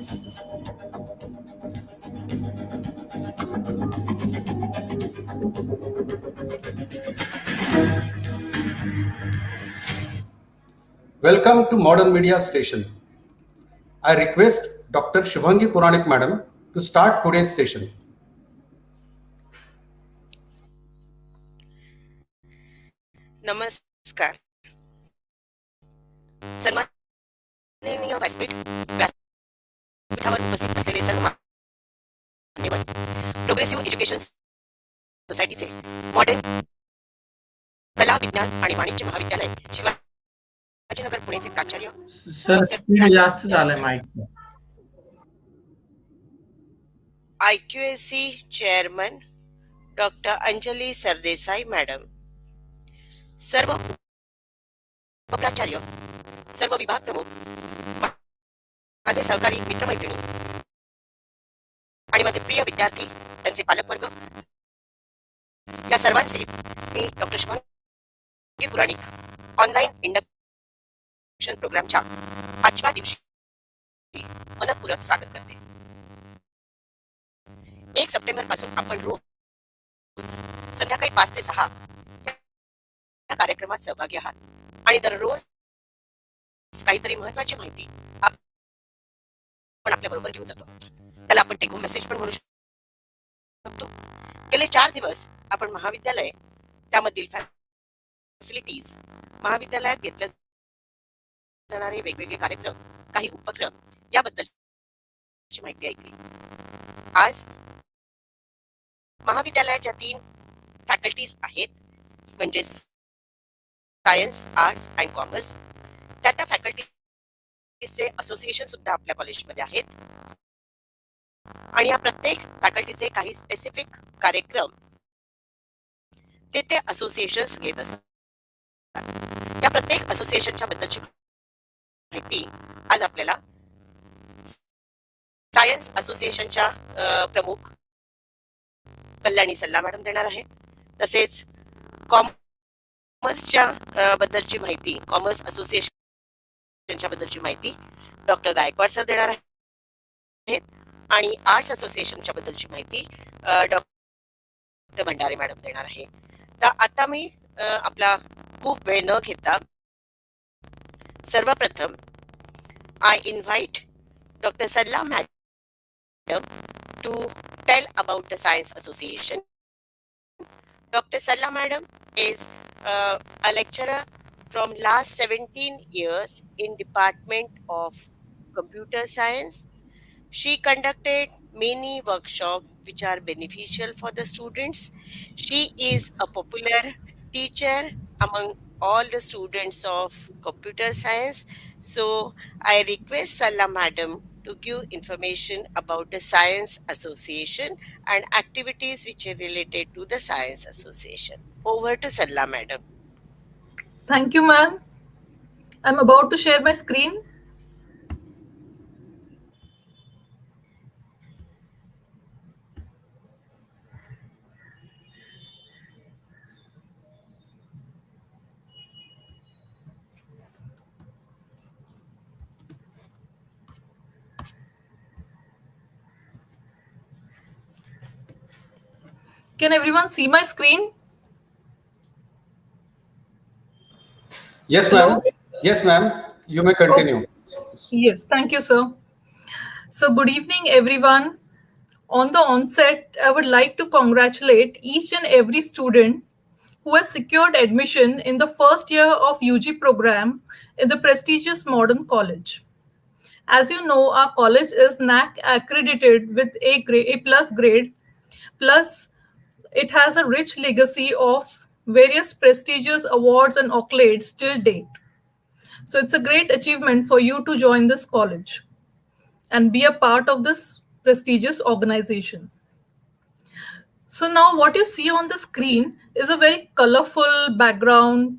Welcome to Modern Media Station. I request Dr. Shubhangi Puranik Madam to start today's session. नमस्कार. सन्माननीय व्यासपीठ व्यासपीठावर उपस्थित असलेले सर्व मान्यवर, प्रोग्रेसिव्ह एज्युकेशन सोसायटीचे मॉडर्न कला विज्ञान आणि वाणिज्य महाविद्यालय शिवाजीनगर पुणेचे प्राचार्य सर स्पीड जास्त झालंय mic. IQAC chairman doctor Anjali Sardesai madam, सर्व उपप्राचार्य, सर्व विभाग प्रमुख, माझे सहकारी मित्रमैत्रिणी आणि माझे प्रिय विद्यार्थी, त्यांचे पालकवर्ग, या सर्वांचे मी डॉक्टर शुभांगी पुराणिक ऑनलाईन इंडक्शन प्रोग्रामच्या 5व्या दिवशी मनपूर्वक स्वागत करते. 1 सप्टेंबर पासून आपण रोज संध्याकाळी 5 ते 6 या कार्यक्रमात सहभागी आहात आणि दररोज काहीतरी महत्वाची माहिती आपण आपल्या बरोबर घेऊन जातो. त्याला आपण टेक होम मेसेज पण म्हणू शकतो. गेले 4 दिवस आपण महाविद्यालय, त्यामधील फॅसिलिटीज, महाविद्यालयात घेतले जाणारे वेगवेगळे कार्यक्रम, काही उपक्रम याबद्दलची माहिती ऐकली. आज महाविद्यालयाच्या 3 फॅकल्टीज आहेत, म्हणजे सायन्स, आर्ट्स अँड कॉमर्स. त्या फॅकल्टीचे असोसिएशन सुद्धा आपल्या कॉलेजमध्ये आहेत आणि या प्रत्येक फॅकल्टीचे काही स्पेसिफिक कार्यक्रम ते असोसिएशन्स घेत असतात. या प्रत्येक असोसिएशनच्या बद्दलची माहिती आज आपल्याला सायन्स असोसिएशनच्या प्रमुख कल्याणी सल्ला मॅडम देणार आहेत. तसेच कॉमर्सच्या बद्दलची माहिती, कॉमर्स असोसिएशनच्या बद्दलची माहिती डॉक्टर गायकवाड सर देणार आहेत आणि आर्ट्स असोसिएशनच्या बद्दलची माहिती डॉक्टर भंडारे मॅडम देणार आहे. तर आता मी आपला खूप वेळ न घेता सर्वप्रथम आय invite Dr. Salla Madam to tell about the Science Association. Dr. Salla Madam is a lecturer from last 17 years in Department of Computer Science. She conducted many workshops which are beneficial for the students. She is a popular teacher among all the students of computer science. So I request Salla Madam to give information about the Science Association and activities which are related to the Science Association. Over to Salla Madam. Thank you, ma'am. I'm about to share my screen. Can everyone see my screen? Yes, ma'am. Yes, ma'am. You may continue. Yes, thank you, sir. So good evening, everyone. On the onset, I would like to congratulate each and every student who has secured admission in the first year of UG program in the prestigious Modern College. As you know, our college is NAC accredited with A plus grade, plus it has a rich legacy of various prestigious awards and accolades till date. So it's a great achievement for you to join this college and be a part of this prestigious organization. So now what you see on the screen is a very colorful background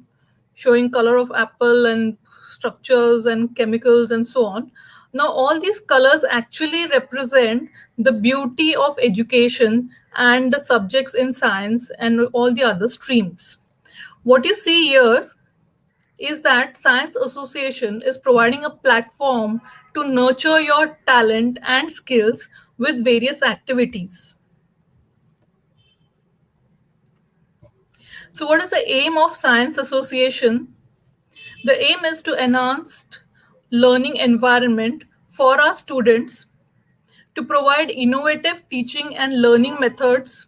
showing color of apple and structures and chemicals and so on. Now all these colors actually represent the beauty of education and the subjects in science and all the other streams. What you see here is that Science Association is providing a platform to nurture your talent and skills with various activities. So, what is the aim of Science Association? The aim is to enhance learning environment for our students, to provide innovative teaching and learning methods,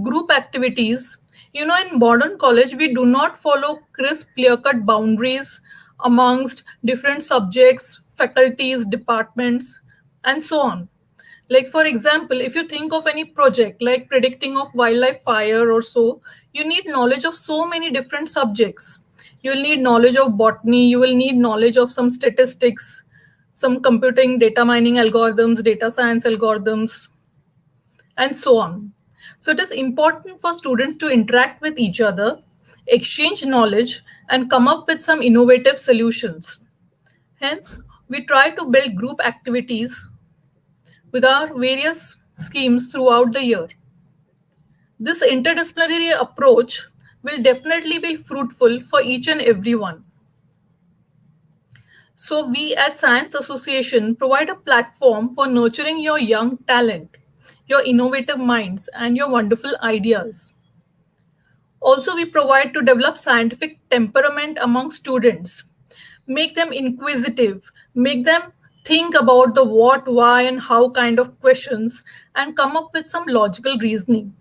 group activities. In modern college, we do not follow crisp, clear cut boundaries amongst different subjects, faculties, departments, and so on. Like, for example, if you think of any project like predicting of wildlife fire or so, you need knowledge of so many different subjects. You will need knowledge of botany, you will need knowledge of some statistics, some computing, data mining algorithms, data science algorithms, and so on. So it is important for students to interact with each other, exchange knowledge, and come up with some innovative solutions. Hence, we try to build group activities with our various schemes throughout the year. This interdisciplinary approach will definitely be fruitful for each and everyone. So we at Science Association provide a platform for nurturing your young talent, your innovative minds, and your wonderful ideas. Also, we provide to develop scientific temperament among students, make them inquisitive, make them think about the what, why, and how kind of questions, and come up with some logical reasoning.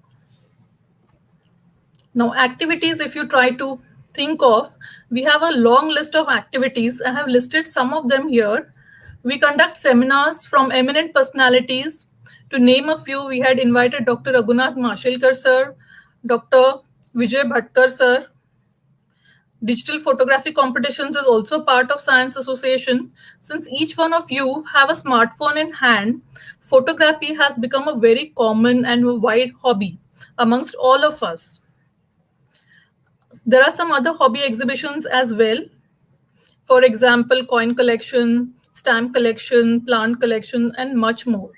Now, activities, if you try to think of, we have a long list of activities. I have listed some of them here. We conduct seminars from eminent personalities. To name a few, we had invited Dr. Raghunath Mashelkar sir, Dr. Vijay Bhatkar sir. Digital photography competitions is also part of Science Association. Since each one of you have a smartphone in hand, photography has become a very common and a wide hobby amongst all of us. There are some other hobby exhibitions as well. For example, coin collection, stamp collection, plant collection, and much more.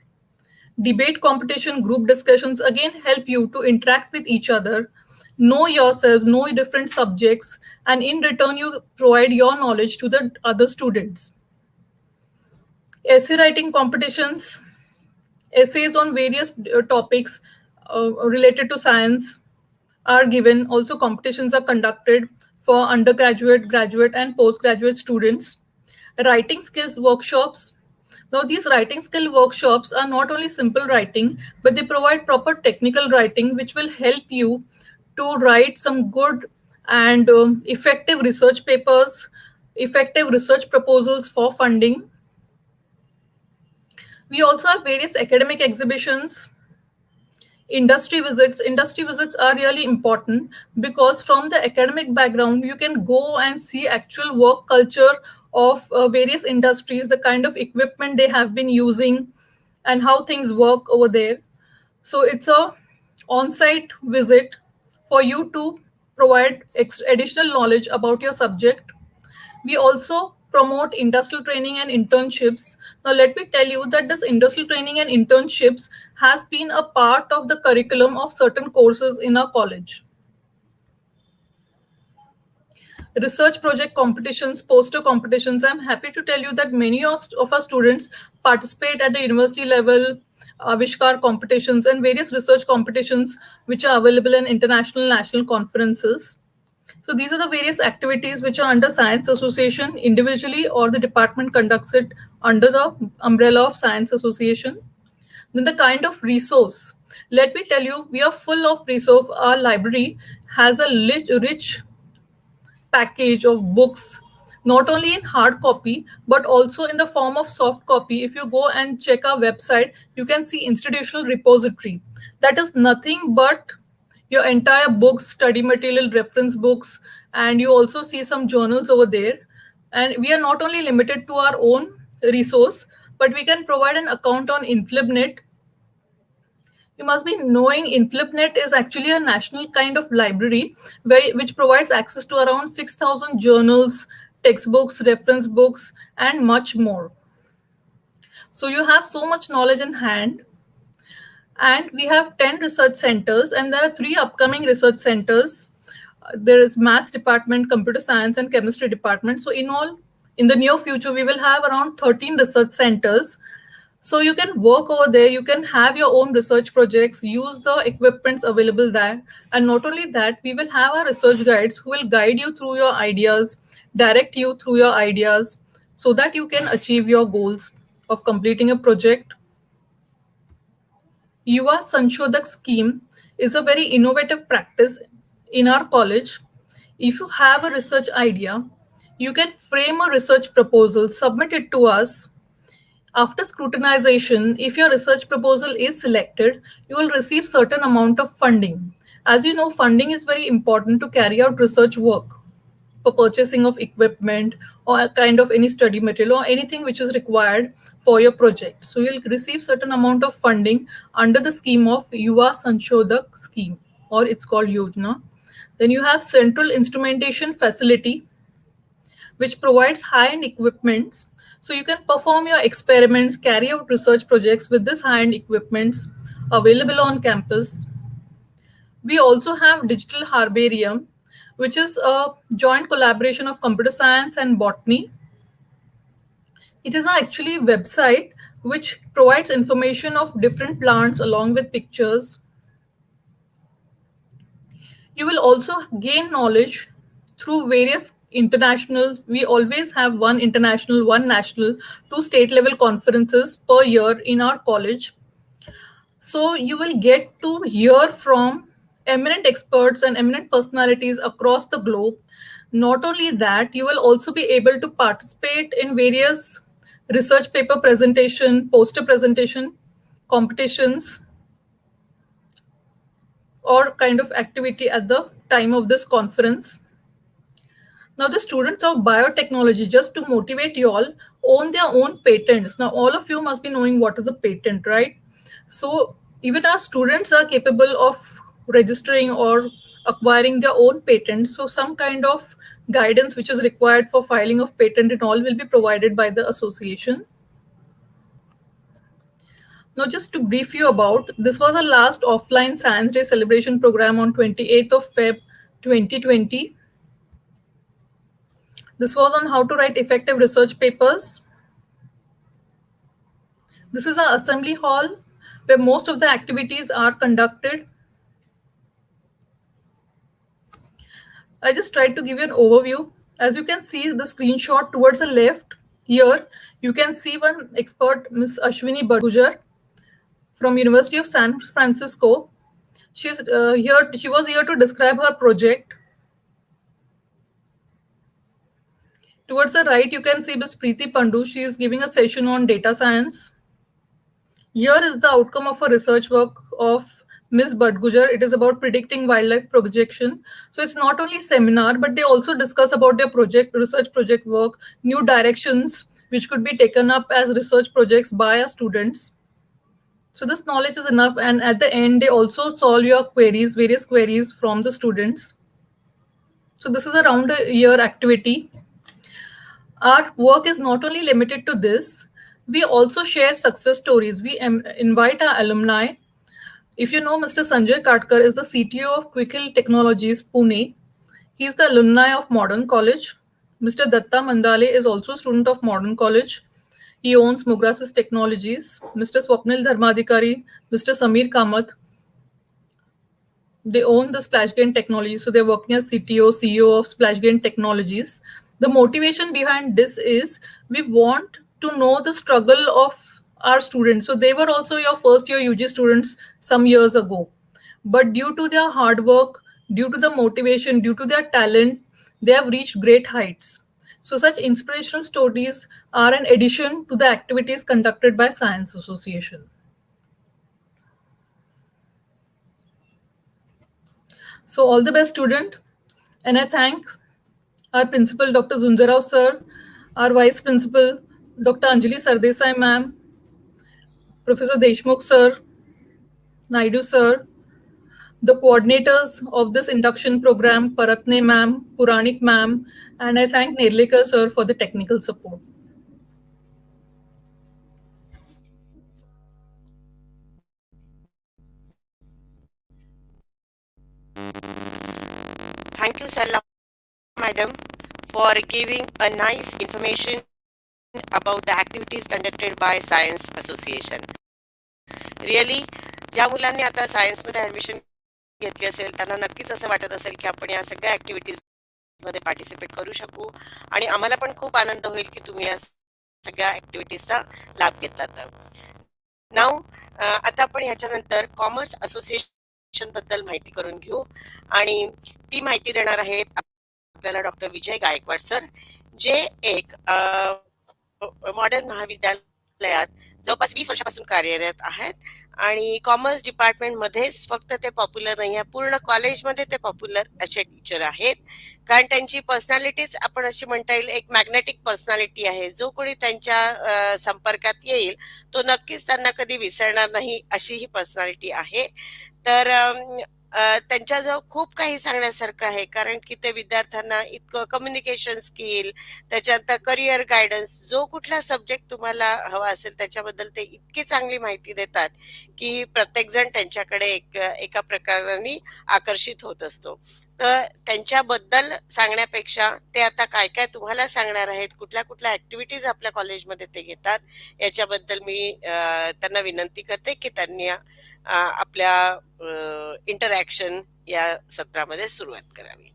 Debate competition, group discussions again help you to interact with each other, know yourself, know different subjects, and in return, you provide your knowledge to the other students. Essay writing competitions, essays on various topics related to science are given. Also, competitions are conducted for undergraduate, graduate, and postgraduate students. Writing skills workshops. Now, these writing skill workshops are not only simple writing, but they provide proper technical writing, which will help you to write some good and effective research papers, effective research proposals for funding. We also have various academic exhibitions, industry visits are really important because from the academic background you can go and see actual work culture of various industries, the kind of equipment they have been using and how things work over there. So it's a on-site visit for you to provide additional knowledge about your subject. We also promote industrial training and internships. Now, let me tell you that this industrial training and internships has been a part of the curriculum of certain courses in our college. Research project competitions, poster competitions. I'm happy to tell you that many of our students participate at the university level, Avishkar competitions, and various research competitions which are available in international national conferences. So these are the various activities which are under Science Association individually, or the department conducts it under the umbrella of Science Association. Then the kind of resource. Let me tell you, we are full of resource. Our library has a rich package of books, not only in hard copy, but also in the form of soft copy. If you go and check our website, you can see institutional repository. That is nothing but your entire books, study material, reference books, and you also see some journals over there. And we are not only limited to our own resource, but we can provide an account on InflibNet. You must be knowing InflibNet is actually a national kind of library which provides access to around 6,000 journals, textbooks, reference books, and much more. So you have so much knowledge in hand. And we have 10 research centers, and there are 3 upcoming research centers. There is maths department, computer science, and chemistry department. So in all, in the near future, we will have around 13 research centers. So you can work over there, you can have your own research projects, use the equipments available there. And not only that, we will have our research guides who will guide you through your ideas, direct you through your ideas, so that you can achieve your goals of completing a project. Yuva Sanshodak scheme is a very innovative practice in our college. If you have a research idea, you can frame a research proposal, submit it to us. After scrutinization, if your research proposal is selected, you will receive certain amount of funding. As you know, funding is very important to carry out research work, for purchasing of equipment or a kind of any study material or anything which is required for your project. So you'll receive certain amount of funding under the scheme of Yuva Sanshodak scheme, or it's called Yojana. Then you have central instrumentation facility, which provides high-end equipments. So you can perform your experiments, carry out research projects with this high-end equipments available on campus. We also have Digital Herbarium, which is a joint collaboration of computer science and botany. It is actually a website which provides information of different plants along with pictures. You will also gain knowledge through various international, we always have one international, one national, two state level conferences per year in our college. So you will get to hear from eminent experts and eminent personalities across the globe. Not only that, you will also be able to participate in various research paper presentation, poster presentation, competitions, or kind of activity at the time of this conference. Now, the students of biotechnology, just to motivate you all, own their own patents. Now, all of you must be knowing what is a patent, right? So, even our students are capable of registering or acquiring their own patents. So, some kind of guidance which is required for filing of patent and all will be provided by the association. Now, just to brief you about, this was our last offline Science Day celebration program on 28th of Feb 2020. This was on how to write effective research papers. This is our assembly hall where most of the activities are conducted. I just tried to give you an overview. As you can see the screenshot towards the left here, you can see one expert, Ms. Ashwini Badgujar from University of San Francisco. She was here to describe her project. Towards the right, you can see Ms. Preeti Pandu. She is giving a session on data science. Here is the outcome of a research work of Ms. Badgujar. It is about predicting wildlife projection. So it's not only seminar, but they also discuss about their research project work, new directions which could be taken up as research projects by our students. So this knowledge is enough. And at the end, they also solve your queries, various queries from the students. So this is a round a year activity. Our work is not only limited to this, we also share success stories. We invite our alumni. If you know, Mr. Sanjay Katkar is the CTO of Quick Hill Technologies, Pune. He is the alumni of Modern College. Mr. Datta Mandale is also a student of Modern College. He owns Mugrasis Technologies. Mr. Swapnil Dharmadhikari, Mr. Samir Kamath, they own the Splashgain Technologies. So they're working as CTO, CEO of Splashgain Technologies. The motivation behind this is we want to know the struggle of our students. So they were also your first year UG students some years ago. But due to their hard work, due to the motivation, due to their talent, they have reached great heights. So such inspirational stories are an addition to the activities conducted by Science Association. So all the best, student. And I thank our principal, Dr. Zunjarao sir, our vice principal, Dr. Anjali Sardesai ma'am, Professor Deshmukh sir, Naidu sir, the coordinators of this induction program, Paratne ma'am, Puranik ma'am, and I thank Nerlekar sir for the technical support. Thank you you, Salla Madam, for giving a nice information about the activities conducted by Science Association. Really ज्या मुलांनी आता सायन्समध्ये admission घेतली असेल त्यांना नक्कीच असं वाटत असेल की आपण या सगळ्या ॲक्टिव्हिटीजमध्ये पार्टिसिपेट करू शकू आणि आम्हाला पण खूप आनंद होईल की तुम्ही या सगळ्या ॲक्टिव्हिटीजचा लाभ घेतला. तर नाव आता आपण ह्याच्यानंतर कॉमर्स असोसिएशन बद्दल माहिती करून घेऊ आणि ती माहिती देणार आहेत आपल्याला डॉक्टर विजय गायकवाड सर, जे एक मॉडर्न महाविद्यालयात जवळपास 20 वर्षापासून कार्यरत आहेत आणि कॉमर्स डिपार्टमेंट मध्येच फक्त ते पॉप्युलर नाही आहे, पूर्ण कॉलेजमध्ये ते पॉप्युलर असे टीचर आहेत. कारण त्यांची पर्सनॅलिटीच आपण अशी म्हणता येईल एक मॅग्नेटिक पर्सनॅलिटी आहे. जो कोणी त्यांच्या संपर्कात येईल तो नक्कीच त्यांना कधी विसरणार नाही, अशी ही पर्सनॅलिटी आहे. तर त्यांच्याजवळ खूप काही सांगण्यासारखं आहे, कारण की ते विद्यार्थ्यांना इतकं कम्युनिकेशन स्किल, त्याच्यानंतर करिअर गायडन्स, जो कुठला सब्जेक्ट तुम्हाला हवा असेल त्याच्याबद्दल ते इतकी चांगली माहिती देतात की प्रत्येकजण त्यांच्याकडे एका प्रकाराने आकर्षित होत असतो. तर त्यांच्याबद्दल सांगण्यापेक्षा ते आता काय काय तुम्हाला सांगणार आहेत, कुठल्या कुठल्या ऍक्टिव्हिटीज आपल्या कॉलेजमध्ये ते घेतात, याच्याबद्दल मी त्यांना विनंती करते की त्यांनी आपल्या इंटरॅक्शन या सत्रामध्ये सुरुवात करावी.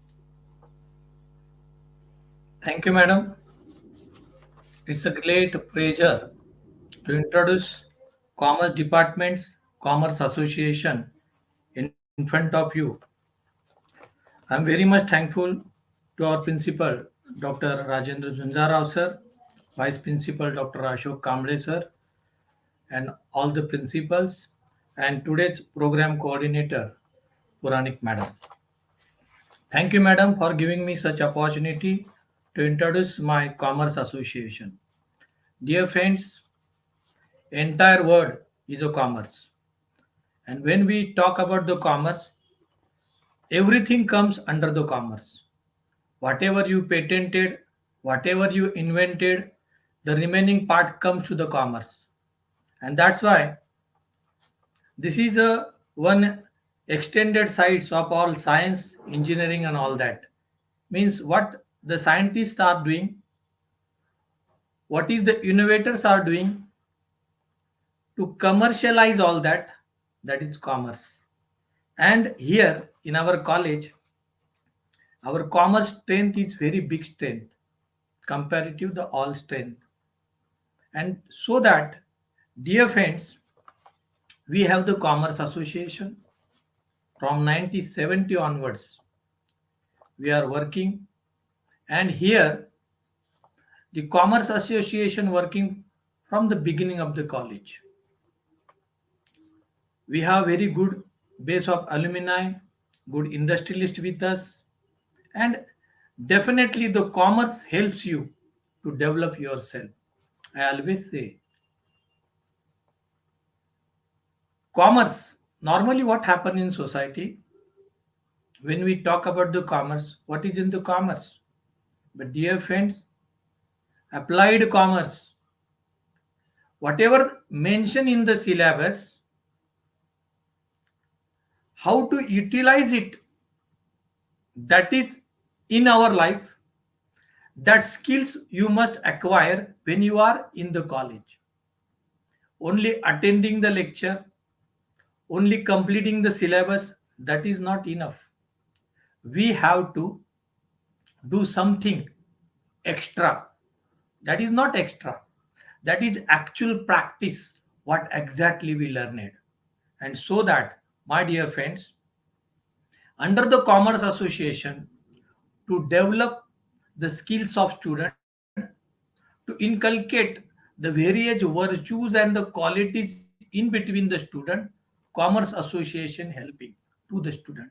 Thank you, madam. It's a great pleasure to introduce Commerce Department's Commerce Association in front of you. I'm very much thankful to our principal, Dr. Rajendra Zunjarao sir, Vice Principal Dr. Ashok Kamble sir, and all the principals, and today's program coordinator, Puranik madam. Thank you, madam, for giving me such opportunity to introduce my Commerce Association. Dear friends, entire world is a commerce. And when we talk about the commerce, everything comes under the commerce. Whatever you patented, whatever you invented, the remaining part comes to the commerce. And that's why this is a one extended sides of all science, engineering, and all that. Means what the scientists are doing, what is the innovators are doing to commercialize all that, that is commerce. And here in our college, our commerce strength is very big strength comparative the all strength. And so that, dear friends, we have the Commerce Association from 1970 onwards. We are working, and here the Commerce Association working from the beginning of the college. We have very good base of alumni, good industrialists with us, and definitely the commerce helps you to develop yourself. I always say commerce, normally what happen in society, when we talk about the commerce, what is in the commerce? But dear friends, applied commerce, whatever mentioned in the syllabus, how to utilize it, that is in our life, that skills you must acquire when you are in the college. Only attending the lecture, only completing the syllabus, that is not enough. We have to do something extra. That is not extra, that is actual practice, what exactly we learned. And so that, my dear friends, under the Commerce Association, to develop the skills of student, to inculcate the various virtues and the qualities in between the student, Commerce Association helping to the student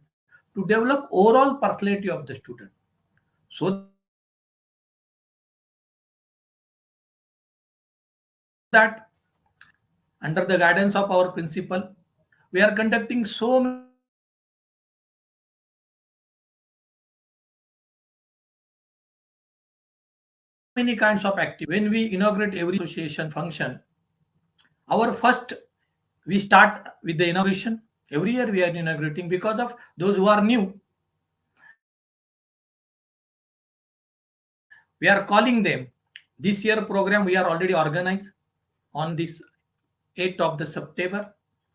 to develop overall personality of the student, so that under the guidance of our principal, we are conducting so many kinds of activities. When we inaugurate every association function, our first, we start with the inauguration. Every year we are inaugurating because of those who are new. We are calling them. This year program we are already organized on this 8th of the September.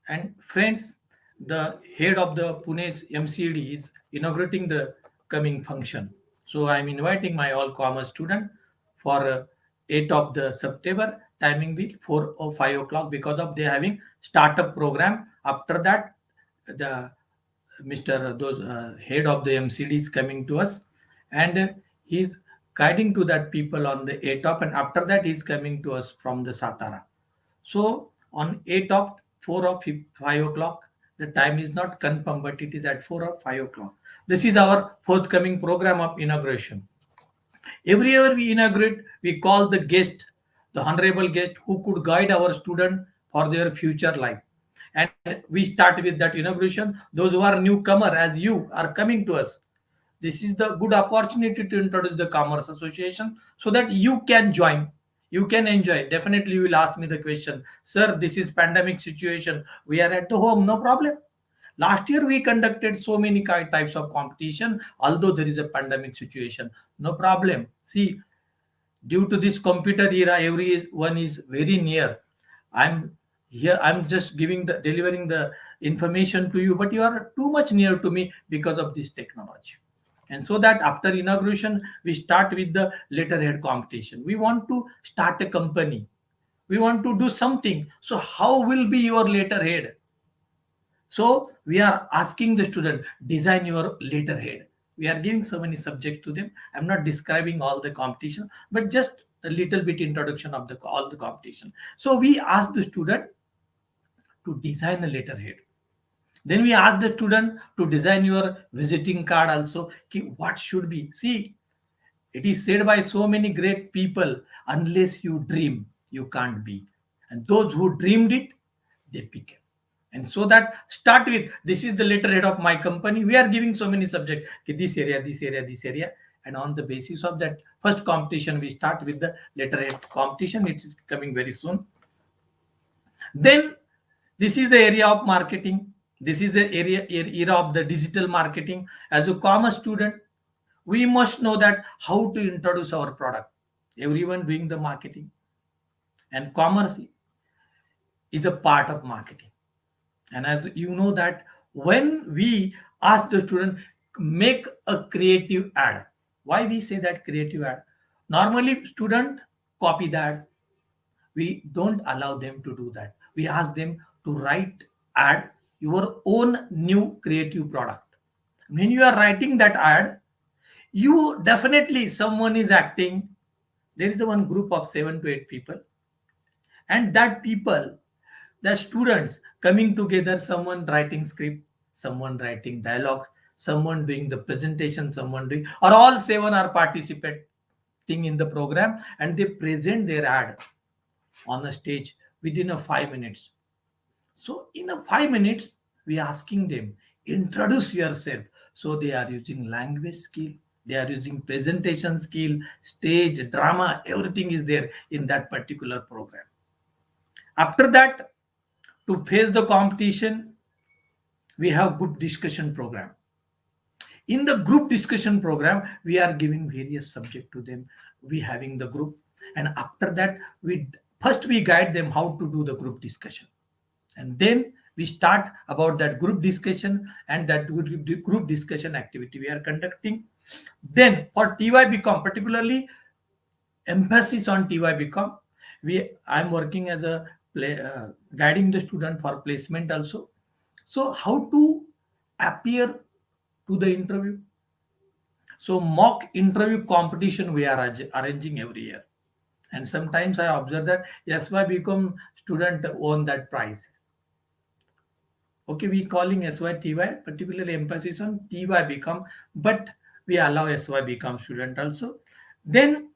And friends, the head of the Pune's MCD is inaugurating the coming function. So I am inviting my all commerce student for 8th of the September. Timing will 4 or 5 o'clock because of they having startup program. After that, the Mr. Those head of the MCD is coming to us, and he's guiding to that people on the 8th of, and after that he's coming to us from the Satara. So on 8th of 4 or 5 o'clock, the time is not confirmed, but it is at 4 or 5 o'clock. This is our forthcoming program of inauguration. Every year we inaugurate, we call the guest, the honorable guest who could guide our student for their future life. And we start with that inauguration. Those who are newcomer as you are coming to us, this is the good opportunity to introduce the Commerce Association so that you can join, you can enjoy. Definitely you will ask me the question, sir, this is pandemic situation, we are at the home, no problem. Last year we conducted so many types of competition, although there is a pandemic situation, no problem. See, due to this computer era, everyone is very near. I'm here, I'm just giving the delivering the information to you, but you are too much near to me because of this technology. And so that after inauguration we start with the letterhead competition. We want to start a company, we want to do something. So how will be your letterhead? So we are asking the student, design your letterhead. We are giving so many subjects to them. I'm not describing all the competition, but just a little bit introduction of the all the competition. So we ask the student to design a letterhead. Then we ask the student to design your visiting card also. What should be? See, it is said by so many great people, unless you dream, you can't be. And those who dreamed it, they became. And so that start with, this is the letterhead of my company. We are giving so many subjects, this area, this area, this area. And on the basis of that first competition, we start with the letterhead competition. It is coming very soon. Then this is the area of marketing. This is the era of the digital marketing. As a commerce student, we must know that how to introduce our product. Everyone doing the marketing, and commerce is a part of marketing. And as you know that when we ask the student, make a creative ad. Why we say that creative ad? Normally student copy that. We don't allow them to do that. We ask them to write ad your own new creative product. When you are writing that ad, you definitely, someone is acting. There is a one group of 7 to 8 people, and that people, the students coming together, someone writing script, someone writing dialogue, someone doing the presentation, someone doing, or all 7 are participating in the program, and they present their ad on a stage within a 5 minutes. So in a 5 minutes, we asking them, introduce yourself. So they are using language skill, they are using presentation skill, stage, drama, everything is there in that particular program. After that, to face the competition, we have group discussion program. In the group discussion program, we are giving various subject to them. We having the group, and after that, we guide them how to do the group discussion, and then we start about that group discussion, and that group discussion activity we are conducting. Then for TYBCom, particularly emphasis on TYBCom, I'm working as a guiding the student for placement also. So how to appear to the interview? So mock interview competition we are arranging every year, and sometimes I observe that SYBCom student won that prize. Okay, we calling SYTY, particularly emphasis on TYBCom, but we allow SYBCom student also. Then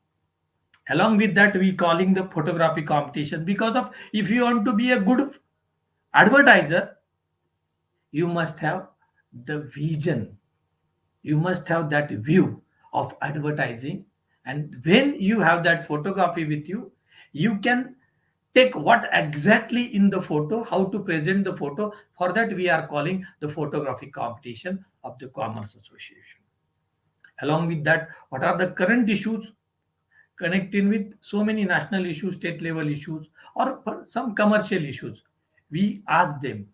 along with that, we calling the photography competition, because of, if you want to be a good advertiser, you must have the vision, you must have that view of advertising. And when you have that photography with you, you can take what exactly in the photo, how to present the photo. For that we are calling the photography competition of the Commerce Association. Along with that, what are the current issues? connecting with so many national issues, state level issues, or some commercial issues. We ask them.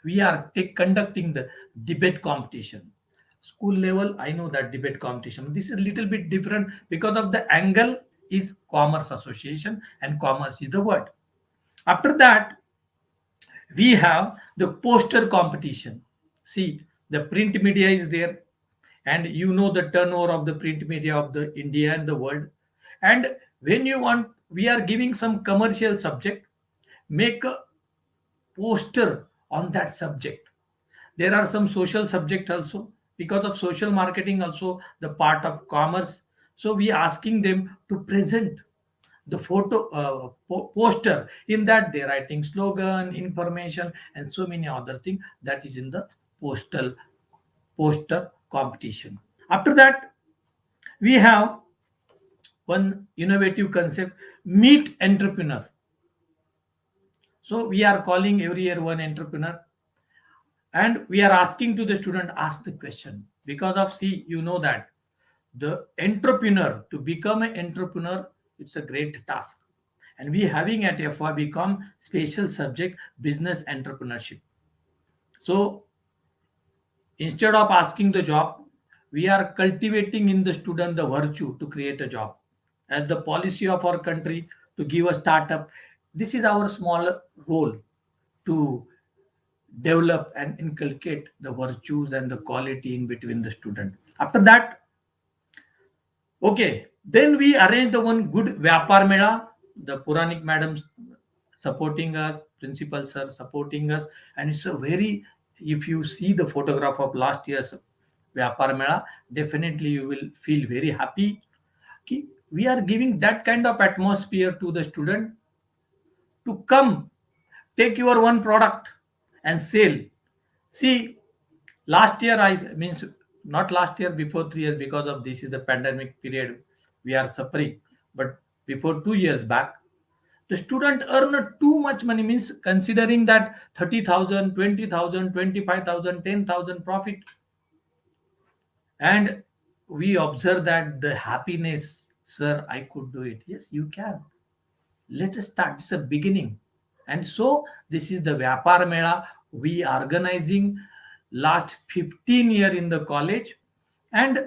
We are conducting the debate competition. School level, I know that debate competition. This is a little bit different because of the angle is commerce association and commerce is the word. After that, we have the poster competition. See, the print media is there, and you know the turnover of the print media of the India and the world. And when you want, we are giving some commercial subject, make a poster on that subject. There are some social subject also, because of social marketing also the part of commerce. So we asking them to present the photo poster. In that they writing slogan, information, and so many other things that is in the postal poster competition. After that, we have one innovative concept, meet entrepreneur. So we are calling every year one entrepreneur, and we are asking to the student, ask the question. Because of, see, you know that the entrepreneur, to become an entrepreneur, it's a great task. And we having at FY become special subject business entrepreneurship. So instead of asking the job, we are cultivating in the student the virtue to create a job. As the policy of our country to give a startup, this is our small role to develop and inculcate the virtues and the quality in between the student. After that, okay, then we arrange the one good Vyapar Mela, the Puranik madam supporting us, principal sir supporting us, and it's a very, if you see the photograph of last year's Vyapar Mela, definitely you will feel very happy. We are giving that kind of atmosphere to the student to come, take your one product and sell. See, last year, I means not last year, before 3 years, because of this is the pandemic period we are suffering. But before 2 years back, the student earn too much money, means considering that 30,000, 20,000, 25,000, 10,000 profit. And we observe that the happiness, sir, I could do it. Yes, you can. Let us start. It's a beginning. And so this is the Vyapar Mela we organizing last 15 year in the college. And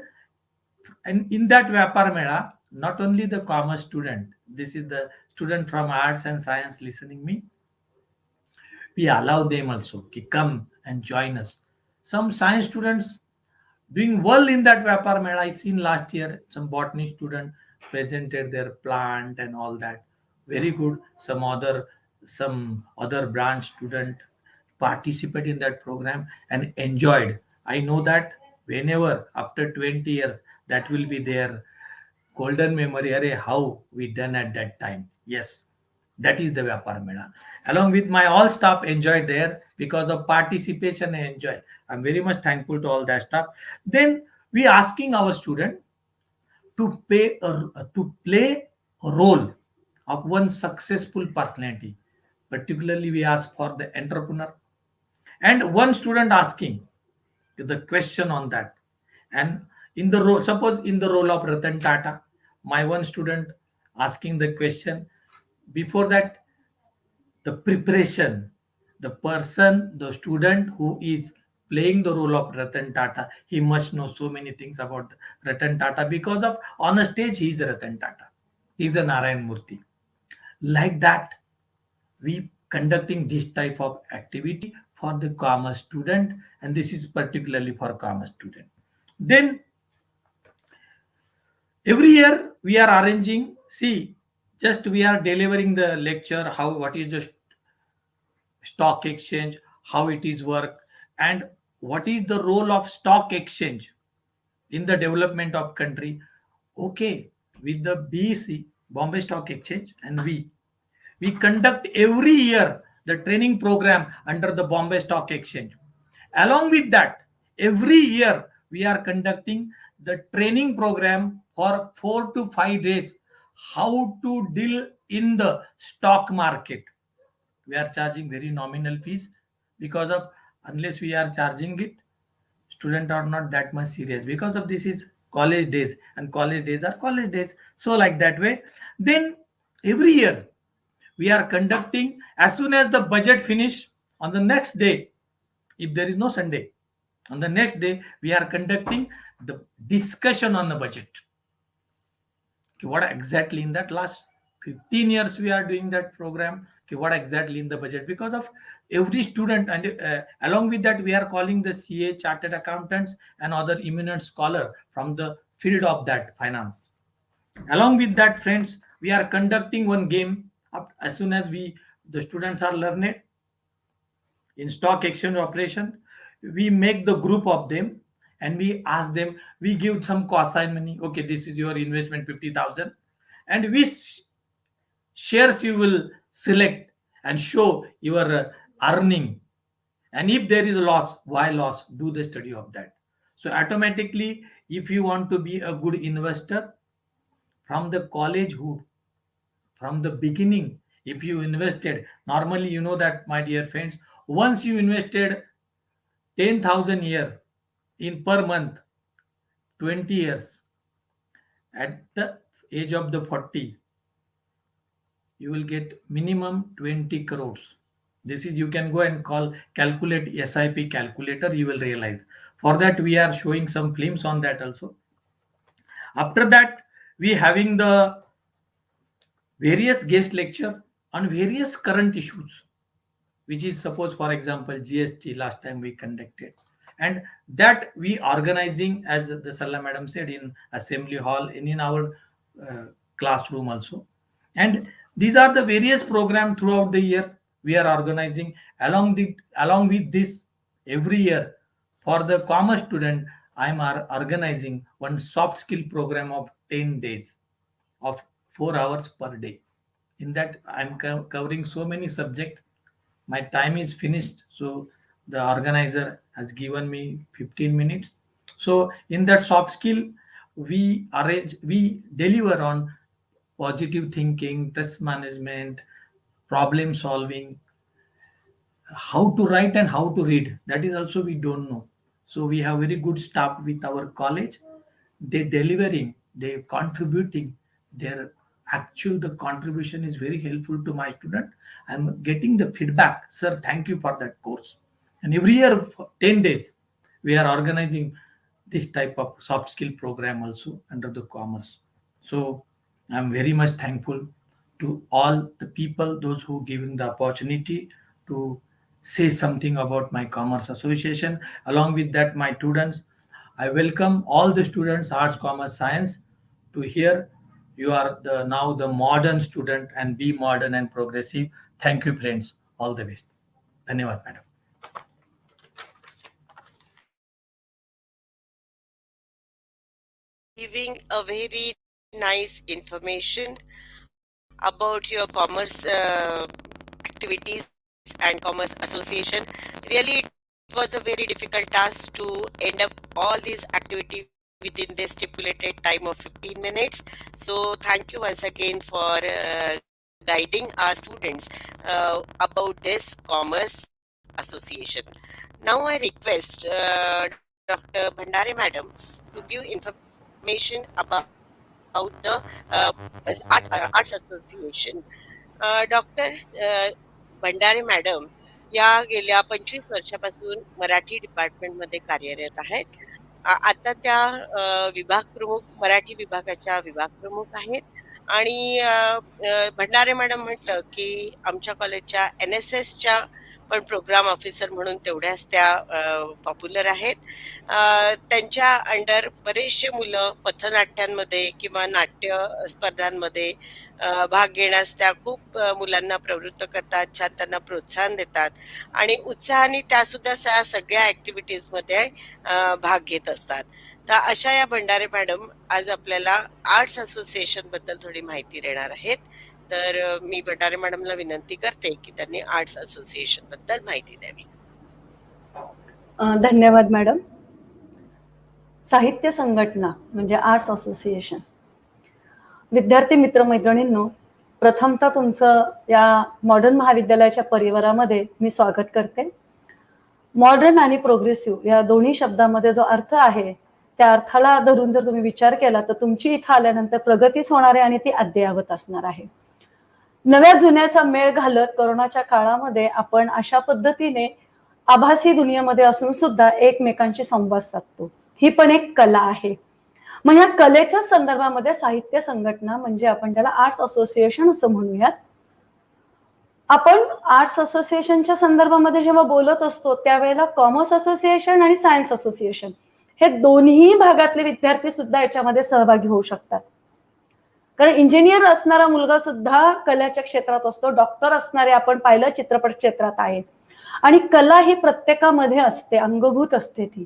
in that Vyapar Mela, not only the commerce student, this is the student from arts and science listening me, we allow them also to come and join us. Some science students doing well in that Vyapar Mela. I seen last year some botany student presented their plant and all that. Very good. Some other branch student participate in that program and enjoyed. I know that whenever after 20 years that will be their golden memory. Array, how we done at that time. Yes, that is the Vyapar Mela. Along with my all staff enjoyed there because of participation and enjoy. I'm very much thankful to all that staff. Then we asking our student to play a role of one successful personality. Particularly, we ask for the entrepreneur, and one student asking the question on that. And in the role, suppose in the role of Ratan Tata, my one student asking the question. Before that, the preparation, the person, the student who is playing the role of Ratan Tata, he must know so many things about Ratan Tata, because of on a stage he is the Ratan Tata, he is a Narayan Murthy. Like that, we conducting this type of activity for the commerce student, and this is particularly for commerce student. Then every year we are arranging, see, just we are delivering the lecture, how, what is the stock exchange, how it is work, and what is the role of stock exchange in the development of country. Okay, with the BC, Bombay Stock Exchange, and we conduct every year the training program under the Bombay Stock Exchange. Along with that, every year we are conducting the training program for 4 to 5 days, how to deal in the stock market. We are charging very nominal fees, because of, unless we are charging it, students are not that much serious. Because of this is college days, and college days are college days. So like that way, then every year we are conducting, as soon as the budget finish, on the next day, if there is no Sunday, on the next day we are conducting the discussion on the budget. Okay, what exactly in that last 15 years we are doing that program. Okay, what exactly in the budget, because of every student, and along with that we are calling the CA, chartered accountants, and other eminent scholar from the field of that finance. Along with that, friends, we are conducting one game. As soon as the students are learned in stock exchange operation, we make the group of them and we ask them, we give some co-assign money. Okay, this is your investment 50,000, and which shares you will select and show your earning, and if there is a loss, why loss, do the study of that. So automatically, if you want to be a good investor from the collegehood, from the beginning, if you invested, normally you know that, my dear friends, once you invested 10,000 year in per month, 20 years, at the age of the 40, you will get minimum 20 crores. This is, you can go and calculate SIP calculator, you will realize. For that we are showing some films on that also. After that, we having the various guest lecture on various current issues, which is, suppose for example, GST last time we conducted, and that we organizing, as the Salla madam said, in assembly hall and in our classroom also. And these are the various program throughout the year we are organizing. Along with this, every year for the commerce student, I am organizing one soft skill program of 10 days of 4 hours per day. In that I'm covering so many subjects. My time is finished, so the organizer has given me 15 minutes. So in that soft skill, we deliver on positive thinking, stress management, problem solving, how to write and how to read, that is also we don't know. So we have very good staff with our college. They delivering, they contributing, their actual the contribution is very helpful to my student. I'm getting the feedback, sir, thank you for that course. And every year for 10 days we are organizing this type of soft skill program also under the commerce. So I'm very much thankful to all the people, those who given the opportunity to say something about my commerce association. Along with that, my students, I welcome all the students, arts, commerce, science, to hear. You are now the modern student, and be modern and progressive. Thank you, friends. All the best. Dhanyavad, madam. Giving a very nice information about your commerce activities and commerce association. Really, it was a very difficult task to end up all these activities within the stipulated time of 15 minutes. So thank you once again for guiding our students about this commerce association. Now I request Dr. Bhandare madam to give information about the Arts Association. Doctor भंडारे madam या गेल्या 25 वर्षापासून मराठी डिपार्टमेंटमध्ये कार्यरत आहेत. आता त्या विभाग प्रमुख, मराठी विभागाच्या विभाग प्रमुख आहेत. आणि भंडारे मॅडम म्हटलं की आमच्या कॉलेजच्या NSSच्या पण प्रोग्राम ऑफिसर म्हणून तेवढ्याच त्या पॉप्युलर आहेत. त्यांच्या अंडर बरेचसे मुलं पथनाट्यांमध्ये किंवा नाट्य स्पर्धांमध्ये भाग घेण्यास त्या खूप मुलांना प्रवृत्त करतात, छान त्यांना प्रोत्साहन देतात आणि उत्साहाने त्या सुद्धा सगळ्या ऍक्टिव्हिटीजमध्ये भाग घेत असतात. तर अशा या भंडारे मॅडम आज आपल्याला आर्ट्स असोसिएशन बद्दल थोडी माहिती देणार आहेत. तर मी भंडारे मॅडमला विनंती करते की त्यांनी आर्ट्स असोसिएशन बद्दल माहिती द्यावी. धन्यवाद मॅडम. साहित्य संघटना म्हणजे आर्ट्स असोसिएशन. विद्यार्थी मित्रमैत्रिणींनो, प्रथमतः तुमचं या मॉडर्न महाविद्यालयाच्या परिवारामध्ये मी स्वागत करते. मॉडर्न आणि प्रोग्रेसिव्ह या दोन्ही शब्दामध्ये जो अर्थ आहे त्या अर्थाला धरून जर तुम्ही विचार केला तर तुमची इथं आल्यानंतर प्रगतीच होणार आहे आणि ती अद्ययावत असणार आहे. नव्या जुन्याचा मेळ घालत कोरोनाच्या काळामध्ये आपण अशा पद्धतीने आभासी दुनियेमध्ये असून सुद्धा एकमेकांशी संवाद साधतो. ही पण एक कला आहे. मग या कलेच्या संदर्भामध्ये साहित्य संघटना म्हणजे आपण त्याला आर्ट्स असोसिएशन असं म्हणूयात. आपण आर्ट्स असोसिएशनच्या संदर्भामध्ये जेव्हा बोलत असतो त्यावेळेला कॉमर्स असोसिएशन आणि सायन्स असोसिएशन हे दोन्ही भागातले विद्यार्थी सुद्धा याच्यामध्ये सहभागी होऊ शकतात. कारण इंजिनियर असणारा मुलगा सुद्धा कलेच्या क्षेत्रात असतो, डॉक्टर असणारे आपण पाहिलं चित्रपट क्षेत्रात आहेत. आणि कला ही प्रत्येकामध्ये असते, अंगभूत असते ती.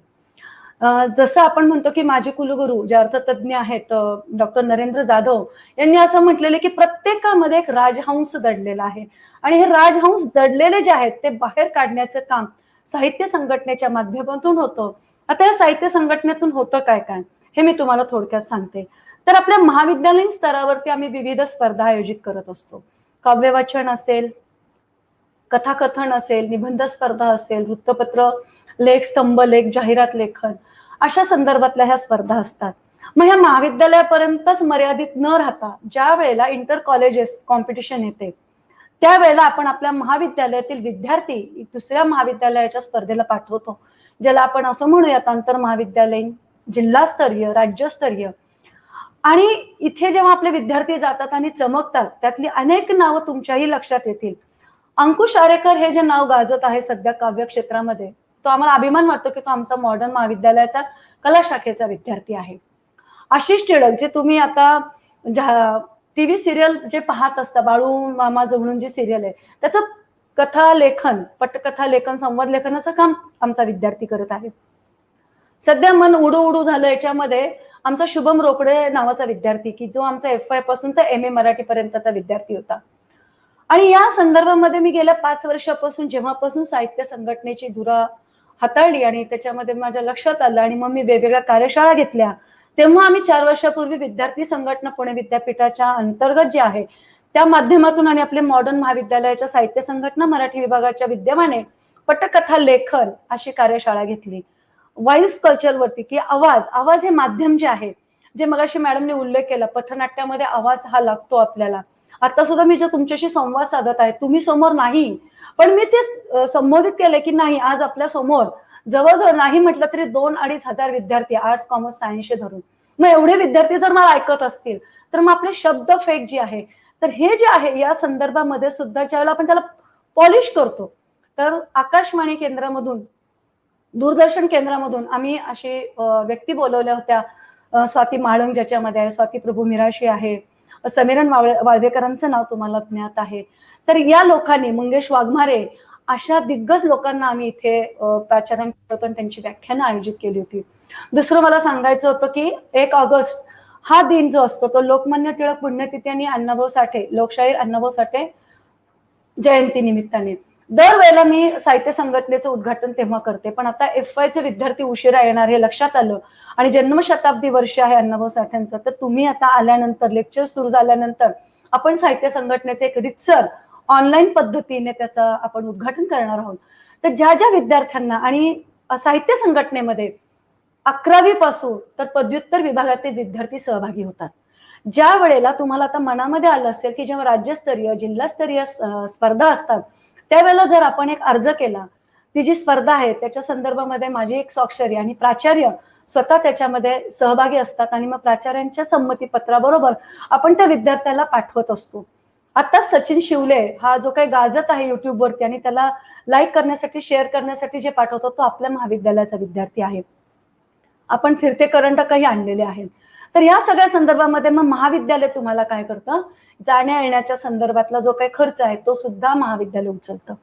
जसं आपण म्हणतो की माझे कुलगुरू जे अर्थतज्ञ आहेत डॉक्टर नरेंद्र जाधव यांनी असं म्हटलेलं की प्रत्येकामध्ये एक राजहंस दडलेला आहे आणि हे राजहंस दडलेले जे आहेत ते बाहेर काढण्याचं काम साहित्य संघटनेच्या माध्यमातून होतं. आता या साहित्य संघटनेतून होतं काय काय हे मी तुम्हाला थोडक्यात सांगते. तर आपल्या महाविद्यालयीन स्तरावरती आम्ही विविध स्पर्धा आयोजित करत असतो. काव्यवाचन असेल, कथाकथन असेल, निबंध स्पर्धा असेल, वृत्तपत्र लेख, स्तंभ लेख, जाहिरात लेखन अशा संदर्भातल्या ह्या स्पर्धा असतात. मग ह्या महाविद्यालयापर्यंतच मर्यादित न राहता ज्या वेळेला इंटर कॉलेजेस कॉम्पिटिशन येते त्यावेळेला आपण आपल्या महाविद्यालयातील विद्यार्थी दुसऱ्या महाविद्यालयाच्या स्पर्धेला पाठवतो, ज्याला आपण असं म्हणूयात आंतर महाविद्यालयीन, जिल्हास्तरीय, राज्यस्तरीय. आणि इथे जेव्हा आपले विद्यार्थी जातात आणि चमकतात त्यातली अनेक नावं तुमच्याही लक्षात येतील. अंकुश आरेकर हे जे नाव गाजत आहे सध्या काव्य क्षेत्रामध्ये, तो आम्हाला अभिमान वाटतो की तो आमचा मॉडर्न महाविद्यालयाचा कला शाखेचा विद्यार्थी आहे. आशिष टिळक जे तुम्ही आता टीव्ही सिरियल जे पाहत असता, बाळू मामा जवळून जी सिरियल आहे त्याचं कथा लेखन, पटकथा लेखन, संवाद लेखनाचं काम आमचा विद्यार्थी करत आहे. सध्या मन उडू उडू झालं याच्यामध्ये आमचा शुभम रोकडे नावाचा विद्यार्थी की जो आमचा FY पासून तर MA मराठी पर्यंतचा विद्यार्थी होता. आणि या संदर्भामध्ये मी गेल्या 5 वर्षापासून जेव्हापासून साहित्य संघटनेची धुरा हाताळली आणि त्याच्यामध्ये माझ्या लक्षात आलं आणि मग मी वेगवेगळ्या कार्यशाळा घेतल्या, तेव्हा आम्ही 4 वर्षापूर्वी विद्यार्थी संघटना पुणे विद्यापीठाच्या अंतर्गत जे आहे त्या माध्यमातून आणि आपले मॉडर्न महाविद्यालयाच्या साहित्य संघटना मराठी विभागाच्या विद्यमाने पटकथा लेखन अशी कार्यशाळा घेतली. व्हॉइस कल्चरवरती की आवाज हे माध्यम जे आहे, जे मगाशी मॅडमने उल्लेख केला, पथनाट्यामध्ये आवाज हा लागतो आपल्याला. आता सुद्धा मी जे तुमच्याशी संवाद साधत आहे, तुम्ही समोर नाही पण मी ते संबोधित केले की नाही, आज आपल्या समोर जवळजवळ नाही म्हटलं तरी 2-2.5 हजार विद्यार्थी आर्ट्स कॉमर्स सायन्सचे धरून. मग एवढे विद्यार्थी जर मला ऐकत असतील तर मग आपले शब्द फेक जे आहे, तर हे जे आहे या संदर्भामध्ये सुद्धा ज्यावेळेला आपण त्याला पॉलिश करतो, तर आकाशवाणी केंद्रामधून, दूरदर्शन केंद्रामधून आम्ही अशी व्यक्ती बोलवल्या होत्या. स्वाती माळंग ज्याच्यामध्ये आहे, स्वाती प्रभू मिराशी आहे, समीरन वाळवेकरांचं नाव तुम्हाला ज्ञात आहे. तर या लोकांनी, मंगेश वाघमारे अशा दिग्गज लोकांना आम्ही इथे प्राचार्यांकडून त्यांची व्याख्यानं आयोजित केली होती. दुसरं मला सांगायचं होतं की 1 ऑगस्ट हा दिन जो असतो तो लोकमान्य टिळक पुण्यतिथी आणि अण्णाभाऊ साठे, लोकशाहीर अण्णाभाऊ साठे जयंती निमित्ताने दरवेळेला मी साहित्य संघटनेचं उद्घाटन तेव्हा करते. पण आता FYचे विद्यार्थी उशिरा येणार हे लक्षात आलं आणि जन्मशताब्दी वर्ष आहे अण्णाभाऊ साठ्यांचं, तर तुम्ही आता आल्यानंतर, लेक्चर सुरू झाल्यानंतर आपण साहित्य संघटनेचे एक रितसर ऑनलाईन पद्धतीने त्याचं आपण उद्घाटन करणार आहोत. तर ज्या ज्या विद्यार्थ्यांना आणि साहित्य संघटनेमध्ये 11वी पासून तर पदव्युत्तर विभागातील विद्यार्थी सहभागी होतात. ज्या वेळेला तुम्हाला आता मनामध्ये आलं असेल की जेव्हा राज्यस्तरीय, जिल्हास्तरीय स्पर्धा असतात त्यावेळेला जर आपण एक अर्ज केला, ती जी स्पर्धा आहे त्याच्या संदर्भामध्ये माझी एक स्वाक्षरी आणि प्राचार्य स्वतः त्याच्यामध्ये सहभागी असतात आणि मग प्राचार्यांच्या संमतीपत्राबरोबर आपण त्या विद्यार्थ्याला पाठवत असतो. आता सचिन शिवले हा जो काही गाजत आहे युट्यूबवरती आणि त्याला लाईक करण्यासाठी, शेअर करण्यासाठी जे पाठवतो तो आपल्या महाविद्यालयाचा विद्यार्थी आहे. आपण फिरते करंडकही आणलेले आहेत. तर या सगळ्या संदर्भामध्ये मग महाविद्यालय तुम्हाला काय करतं, जाण्या येण्याच्या संदर्भातला जो काही खर्च आहे तो सुद्धा महाविद्यालय उचलतं.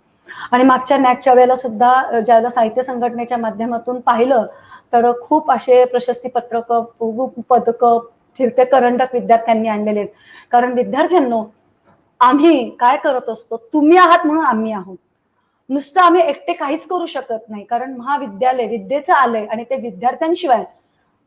आणि मागच्या नॅकच्या वेळेला सुद्धा ज्यावेळेला साहित्य संघटनेच्या माध्यमातून पाहिलं तर खूप असे प्रशस्ती पत्रकं, पदकं, फिरते करंडक विद्यार्थ्यांनी आणलेले आहेत. कारण विद्यार्थ्यांनो, आम्ही काय करत असतो, तुम्ही आहात म्हणून आम्ही आहोत. नुसतं आम्ही एकटे काहीच करू शकत नाही, कारण महाविद्यालय विद्येचं आलंय आणि ते विद्यार्थ्यांशिवाय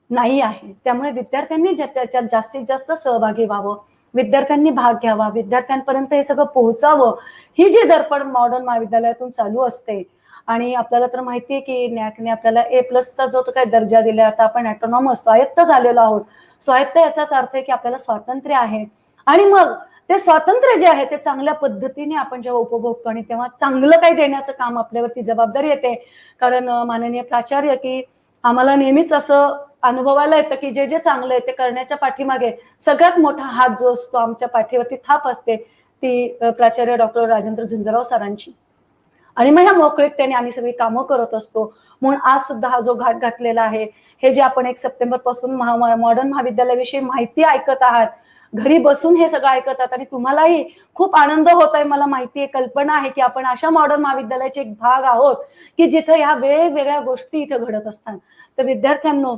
नाही आहे. त्यामुळे विद्यार्थ्यांनी त्याच्यात जास्तीत जास्त सहभागी व्हावं, विद्यार्थ्यांनी भाग घ्यावा, विद्यार्थ्यांपर्यंत हे सगळं पोहोचावं. ही जी धडपड मॉडर्न महाविद्यालयातून चालू असते आणि आपल्याला तर माहिती आहे की नॅकने आपल्याला A+चा जो तो काही दर्जा दिला, आता आपण ऑटोनॉमस स्वायत्त झालेलो आहोत. स्वायत्त याचाच अर्थ आहे की आपल्याला स्वातंत्र्य आहे आणि मग ते स्वातंत्र्य जे आहे ते चांगल्या पद्धतीने आपण जेव्हा उपभोगतो आणि तेव्हा चांगलं काही देण्याचं काम आपल्यावरती जबाबदारी येते. कारण माननीय प्राचार्य की आम्हाला नेहमीच असं अनुभवायला येतं की जे जे चांगलं आहे ते करण्याच्या पाठीमागे सगळ्यात मोठा हात जो असतो आमच्या पाठीवरती थाप असते ती प्राचार्य डॉक्टर राजेंद्र झुंजारराव सरांची. आणि मग ह्या मोकळीकतेने आम्ही सगळी कामं करत असतो. म्हणून आज सुद्धा हा जो घाट घातलेला आहे, हे जे आपण 1 सप्टेंबर पासून मॉडर्न महाविद्यालयाविषयी माहिती ऐकत आहात, घरी बसून हे सगळं ऐकत आहात आणि तुम्हालाही खूप आनंद होत आहे, मला माहिती आहे, कल्पना आहे की आपण अशा मॉडर्न महाविद्यालयाचे एक भाग आहोत की जिथे ह्या वेगवेगळ्या गोष्टी इथे घडत असतात. तर विद्यार्थ्यांनो,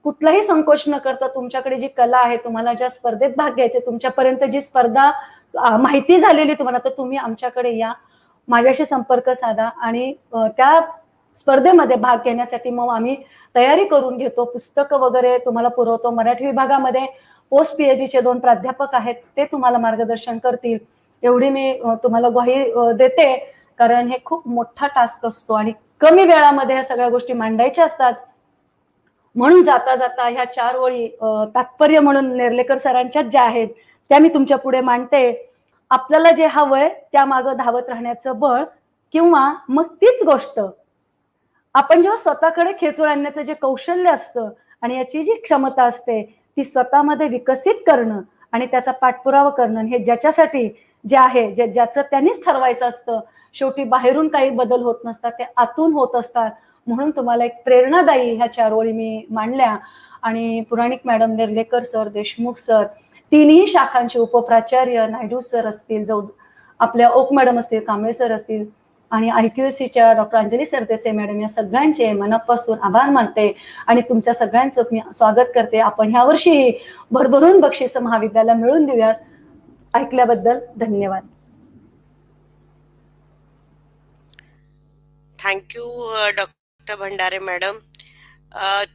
कुठलाही संकोच न करता तुमच्याकडे जी कला आहे, तुम्हाला ज्या स्पर्धेत भाग घ्यायचे, तुमच्यापर्यंत जी स्पर्धा माहिती झालेली तुम्हाला, तर तुम्ही आमच्याकडे या, माझ्याशी संपर्क साधा आणि त्या स्पर्धेमध्ये भाग घेण्यासाठी मग आम्ही तयारी करून घेतो. पुस्तकं वगैरे तुम्हाला पुरवतो. मराठी विभागामध्ये पोस्ट PhDचे 2 प्राध्यापक आहेत, ते तुम्हाला मार्गदर्शन करतील. एवढी मी तुम्हाला ग्वाही देते, कारण हे खूप मोठा टास्क असतो आणि कमी वेळामध्ये ह्या सगळ्या गोष्टी मांडायच्या असतात. म्हणून जाता जाता ह्या 4 ओळी तात्पर्य म्हणून नेर्लेकर सरांच्याच ज्या आहेत त्या मी तुमच्या पुढे मांडते. आपल्याला जे हवंय त्या मागं धावत राहण्याचं बळ किंवा मग तीच गोष्ट आपण जेव्हा स्वतःकडे खेचून आणण्याचं जे कौशल्य असतं आणि याची जी क्षमता असते ती स्वतःमध्ये विकसित करणं आणि त्याचा पाठपुरावा करणं, हे ज्याच्यासाठी जे आहे ज्याचं त्यांनीच ठरवायचं असतं. शेवटी बाहेरून काही बदल होत नसतात, ते आतून होत असतात. म्हणून तुम्हाला एक प्रेरणादायी ह्या 4 ओळी मी मांडल्या. आणि Puranik madam, Nerlekar sir, Deshmukh sir, तिन्ही शाखांचे उपप्राचार्य, नायडू सर असतील, आपल्या ओक मॅडम असतील, कांबळे सर असतील आणि IQACच्या डॉक्टर अंजली सरदेसाई मॅडम, या सगळ्यांचे मनापासून आभार मानते आणि तुमच्या सगळ्यांचं मी स्वागत करते. आपण ह्या वर्षी भरभरून बक्षीस महाविद्यालयाला मिळवून देऊयात. ऐकल्याबद्दल धन्यवाद. थँक्यू डॉक्टर भंडारे मॅडम.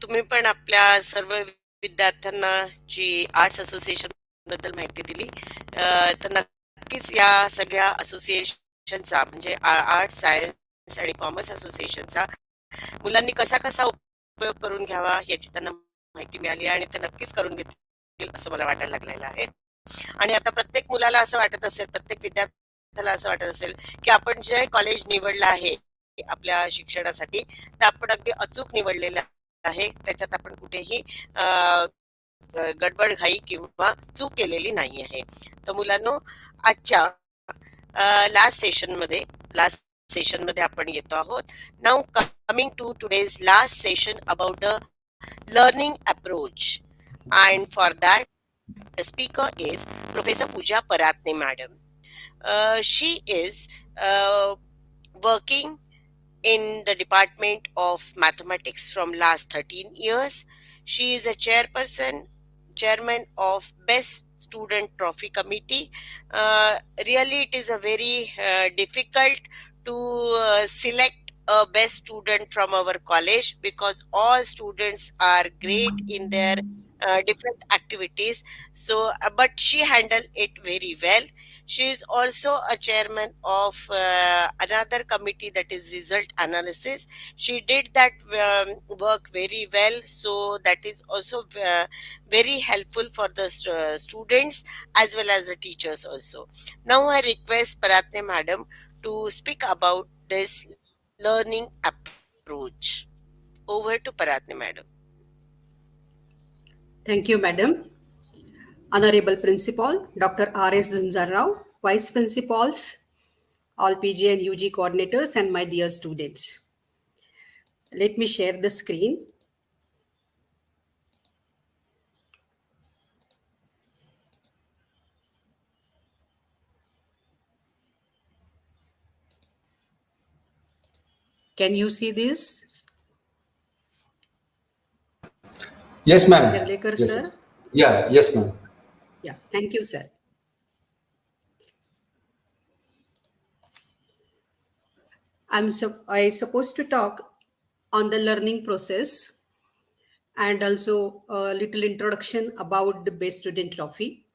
तुम्ही पण आपल्या सर्व विद्यार्थ्यांना जी आर्ट्स असोसिएशन बद्दल माहिती दिली, तर नक्कीच या सगळ्या असोसिएशनचा म्हणजे आर्ट्स, सायन्स आणि कॉमर्स असोसिएशनचा मुलांनी कसा कसा उपयोग करून घ्यावा याची त्यांना माहिती मिळाली आणि ते नक्कीच करून घेतील असं मला वाटायला लागलेलं आहे. आणि आता प्रत्येक मुलाला असं वाटत असेल, प्रत्येक विद्यार्थ्याला असं वाटत असेल की आपण जे कॉलेज निवडलं आहे आपल्या शिक्षणासाठी ते आपण अगदी अचूक निवडलेलं आहे, त्याच्यात आपण कुठेही गडबड घाई किंवा चूक केलेली नाही आहे. तर मुलांनो, आजच्या लास्ट सेशनमध्ये आपण येतो आहोत. Now coming to today's last session about the learning approach, and for that the speaker is Professor Pooja Paratne madam. She is working in the Department of Mathematics from last 13 years. She is a chairman of Best Student Trophy Committee. Really, it is a very difficult to select a best student from our college because all students are great in their different activities. So, but she handled it very well. She is also a chairman of another committee, that is result analysis. She did that work very well. So that is also very helpful for the students as well as the teachers also. Now I request Paratne madam to speak about this learning approach. Over to Paratne madam. Thank you, Madam. Honorable Principal, Dr. R.S. Zanzarrao, Vice Principals, all PG and UG coordinators, and my dear students. Let me share the screen. Can you see this? Yes, ma'am. Nerlekar, Yes, sir? Yeah, yes, ma'am. Yeah, thank you, sir. I supposed to talk on the learning process and also a little introduction about the Best Student Trophy.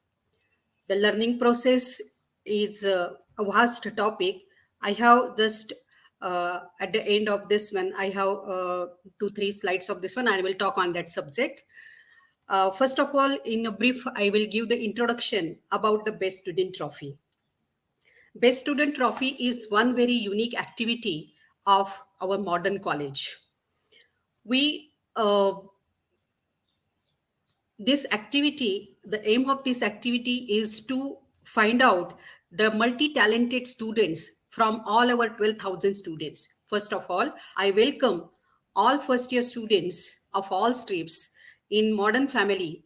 The learning process is a vast topic. I have just At the end of this one, I have 2-3 slides of this one. I will talk on that subject. First of all, in a brief, I will give the introduction about the Best Student Trophy. Best Student Trophy is one very unique activity of our modern college. We this activity, the aim of this activity is to find out the multi-talented students from all our 12,000 students. First of all, I welcome all first year students of all streams in Modern Family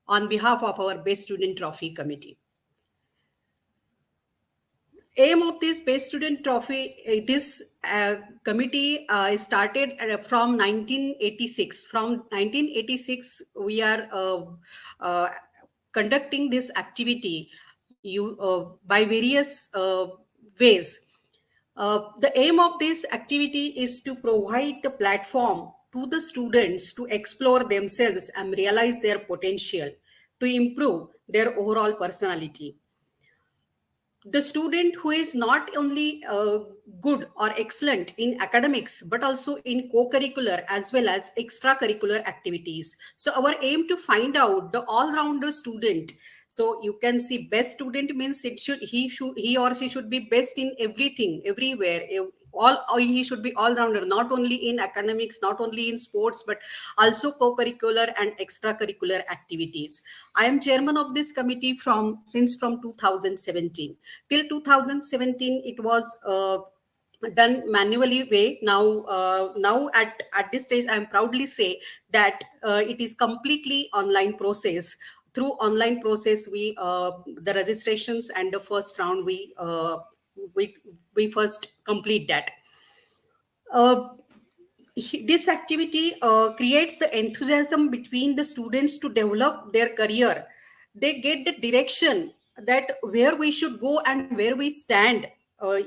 on behalf of our Best Student Trophy Committee. Aim of this Best Student Trophy, this committee started from 1986. From 1986, we are uh, conducting this activity by various ways. The aim of this activity is to provide the platform to the students to explore themselves and realize their potential, to improve their overall personality. The student who is not only good or excellent in academics but also in co-curricular as well as extracurricular activities. So our aim to find out the all-rounder student. So you can see best student means he or she should be best in everything, everywhere. He should be all-rounder, not only in academics, not only in sports, but also co-curricular and extracurricular activities. I am chairman of this committee from 2017 till 2017. It was done manually way. Now at this stage, I am proudly say that it is completely online process. Through online process, we the registrations and the first round we we first complete that. uh, this activity creates the enthusiasm between the students to develop their career. They get the direction that where we should go and where we stand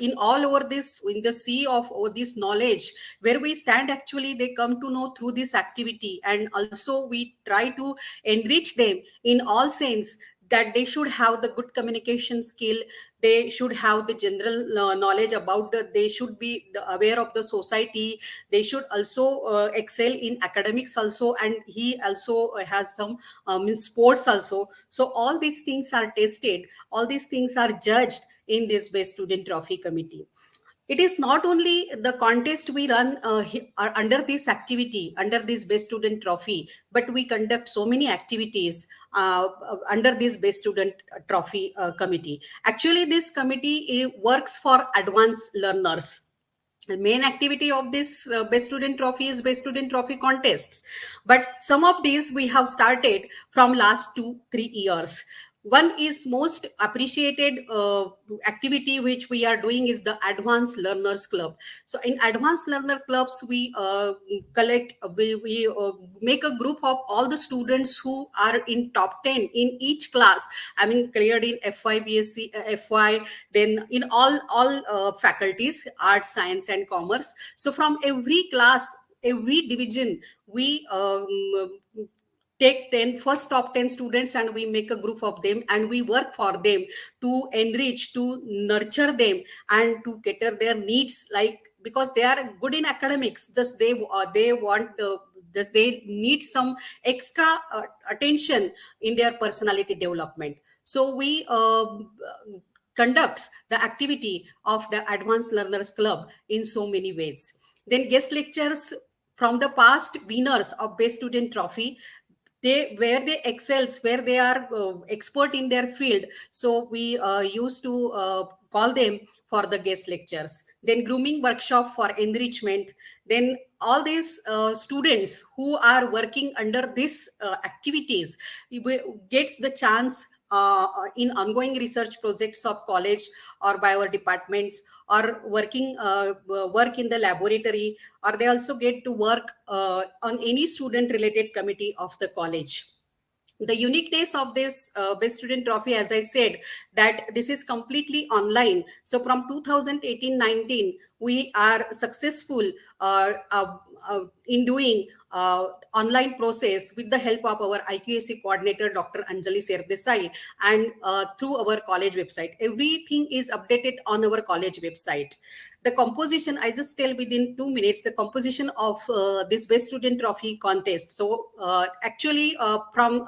in all over this, in the sea of this knowledge, where we stand. Actually, they come to know through this activity, and also we try to enrich them in all sense, that they should have the good communication skill. They should have the general knowledge about they should be aware of the society. They should also excel in academics also, and he also has some in sports also. So all these things are tested, all these things are judged in this Best Student Trophy Committee. It is not only the contest we run under this activity, under this Best Student Trophy, but we conduct so many activities under this Best Student Trophy Committee. Actually, this committee works for advanced learners. The main activity of this Best Student Trophy is Best Student Trophy contests, but some of these we have started from last 2-3 years. One is most appreciated activity which we are doing is the Advanced Learners Club. So in Advanced Learner Clubs, we make a group of all the students who are in top 10 in each class. I mean, cleared in FY, BSc, FY, then in all faculties, arts, science, and commerce. So from every class, every division, we take 10 first top 10 students, and we make a group of them, and we work for them to enrich, to nurture them, and to cater their needs, like because they are good in academics, just they want just they need some extra attention in their personality development. So we conducts the activity of the Advanced Learners Club in so many ways. Then guest lectures from the past winners of Best Student Trophy, they where they excels, where they are expert in their field. So we used to call them for the guest lectures. Then grooming workshop for enrichment. Then all these students who are working under these activities gets the chance in ongoing research projects of college or by our departments, or work in the laboratory, or they also get to work on any student related committee of the college. The uniqueness of this Best Student Trophy, as I said, that this is completely online. So from 2018-19, we are successful in doing online process with the help of our IQAC coordinator, Dr. Anjali Serdesai, and through our college website. Everything is updated on our college website. The composition, I just tell within 2 minutes, the composition of this Best Student Trophy contest. So actually from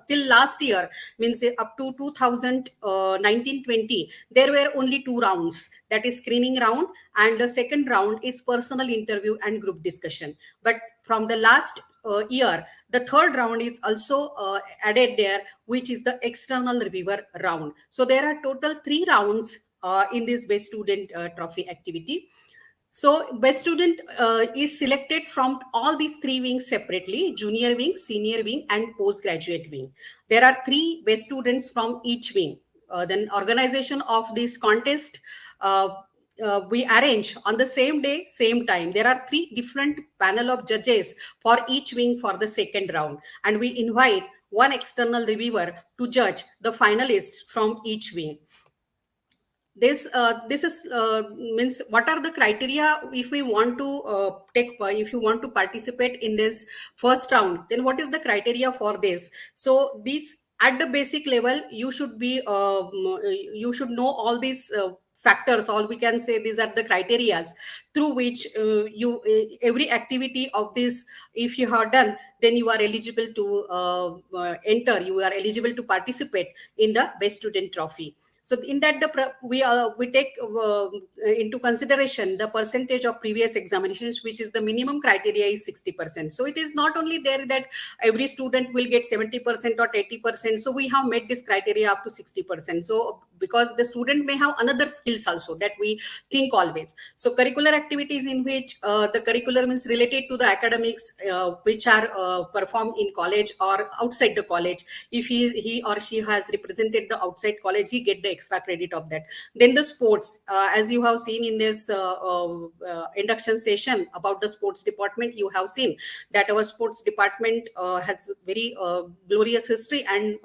till last year, means up to 2019-20, there were only 2 rounds, that is screening round, and the second round is personal interview and group discussion. But from the last year, the third round is also added there, which is the external reviewer round. So there are total 3 rounds in this Best Student Trophy activity. So best student is selected from all these 3 wings separately: junior wing, senior wing, and postgraduate wing. There are 3 best students from each wing. Then organization of this contest, uh, we arrange on the same day, same time. There are 3 different panel of judges for each wing for the second round, and we invite one external reviewer to judge the finalists from each wing. This is means what are the criteria if we want to if you want to participate in this first round, then what is the criteria for this? So these, at the basic level, you should be you should know all these factors, all we can say these are the criterias through which every activity of this, if you have done, then you are eligible to enter, you are eligible to participate in the Best Student Trophy. So in that, we take into consideration the percentage of previous examinations, which is the minimum criteria is 60%. So it is not only there that every student will get 70% or 80%. So we have made this criteria up to 60%. So because the student may have another skills also, that we think always. So curricular activities in which the curriculum is related to the academics, which are performed in college or outside the college. If he or she has represented the outside college, he get the extra credit of that. Then the sports, as you have seen in this induction session about the sports department, you have seen that our sports department has very glorious history, and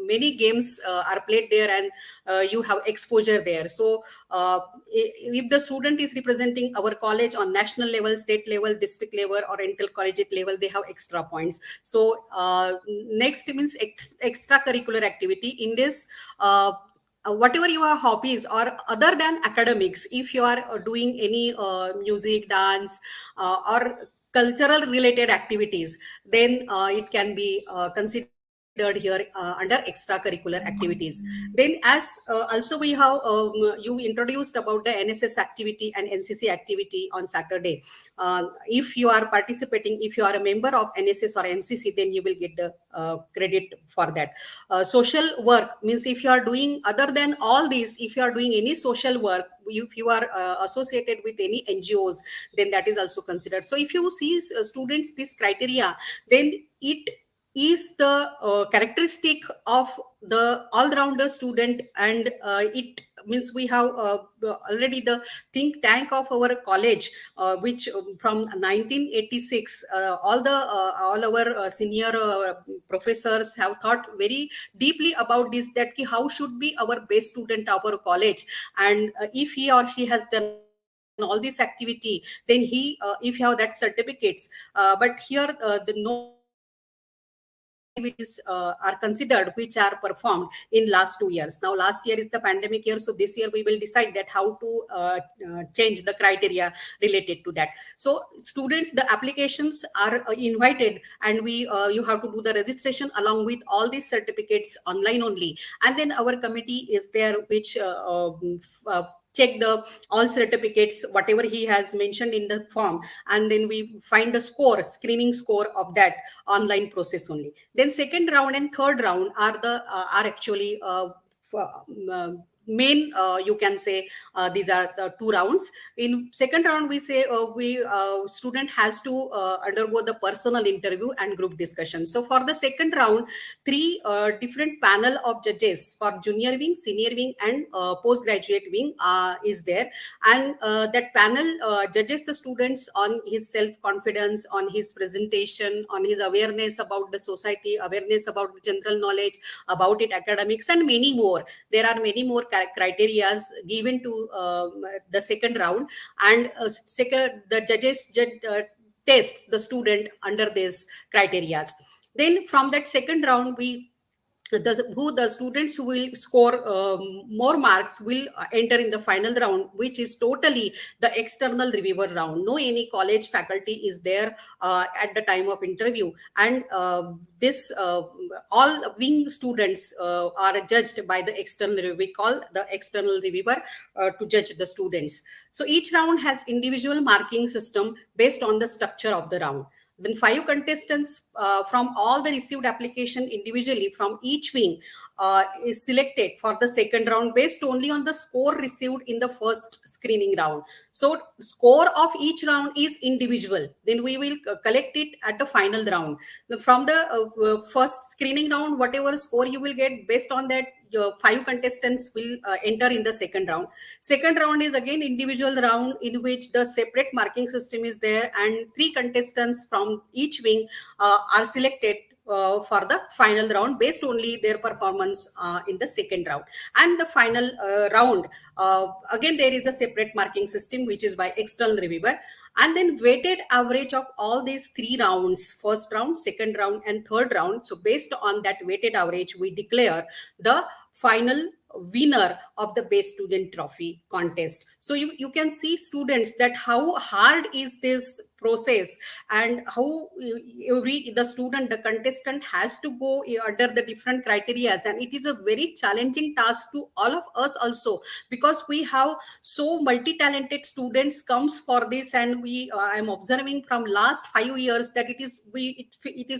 many games are played there, and you have exposure there. So if the student is representing our college on national level, state level, district level, or intercollegiate level, they have extra points. So next means extracurricular activity in this. Whatever your hobbies or other than academics, if you are doing any music, dance, or cultural related activities, then it can be considered here under extracurricular activities. Then as also we have you introduced about the NSS activity and NCC activity on Saturday. If you are participating, if you are a member of NSS or NCC, then you will get the credit for that. Social work means if you are doing, other than all these, if you are doing any social work, if you are associated with any NGOs, then that is also considered. So if you see students this criteria, then it is the characteristic of the all-rounder student, and it means we have already the think tank of our college, which from 1986, all our senior professors have thought very deeply about this, that how should be our best student of our college, and if he or she has done all this activity, then he if you have that certificates. But here no activities are considered which are performed in last 2 years. Now last year is the pandemic year, so this year we will decide that how to change the criteria related to that. So students, the applications are invited, and we you have to do the registration along with all these certificates online only, and then our committee is there which check the all certificates whatever he has mentioned in the form, and then we find the score, screening score of that online process only. Then second round and third round are the are actually main, you can say these are the 2 rounds. In second round, we say we student has to undergo the personal interview and group discussion. So for the second round, 3 different panel of judges for junior wing, senior wing, and postgraduate wing is there, and that panel judges the students on his self confidence, on his presentation, on his awareness about the society, awareness about the general knowledge about it, academics, and many more. There are many more criterias given to the second round, and second the judges tests the student under these criteria. Then from that second round, the students who will score more marks will enter in the final round, which is totally the external reviewer round. No any college faculty is there at the time of interview, and this all wing students are judged by the external reviewer. We call the external reviewer to judge the students. So each round has individual marking system based on the structure of the round. Then 5 contestants from all the received application individually from each wing is selected for the second round based only on the score received in the first screening round. So score of each round is individual. Then we will collect it at the final round. From the first screening round, whatever score you will get, based on that, your 5 contestants will enter in the second round. Second round is again individual round in which the separate marking system is there, and 3 contestants from each wing are selected for the final round based only their performance in the second round. And the final round, again there is a separate marking system which is by external reviewer. And then weighted average of all these 3 rounds, first round, second round, and third round. So based on that weighted average, we declare the final winner of the best student trophy contest. So you can see, students, that how hard is this process, and how the student, the contestant, has to go under the different criteria. And it is a very challenging task to all of us also, because we have so multi-talented students comes for this, and I'm observing from last 5 years that it is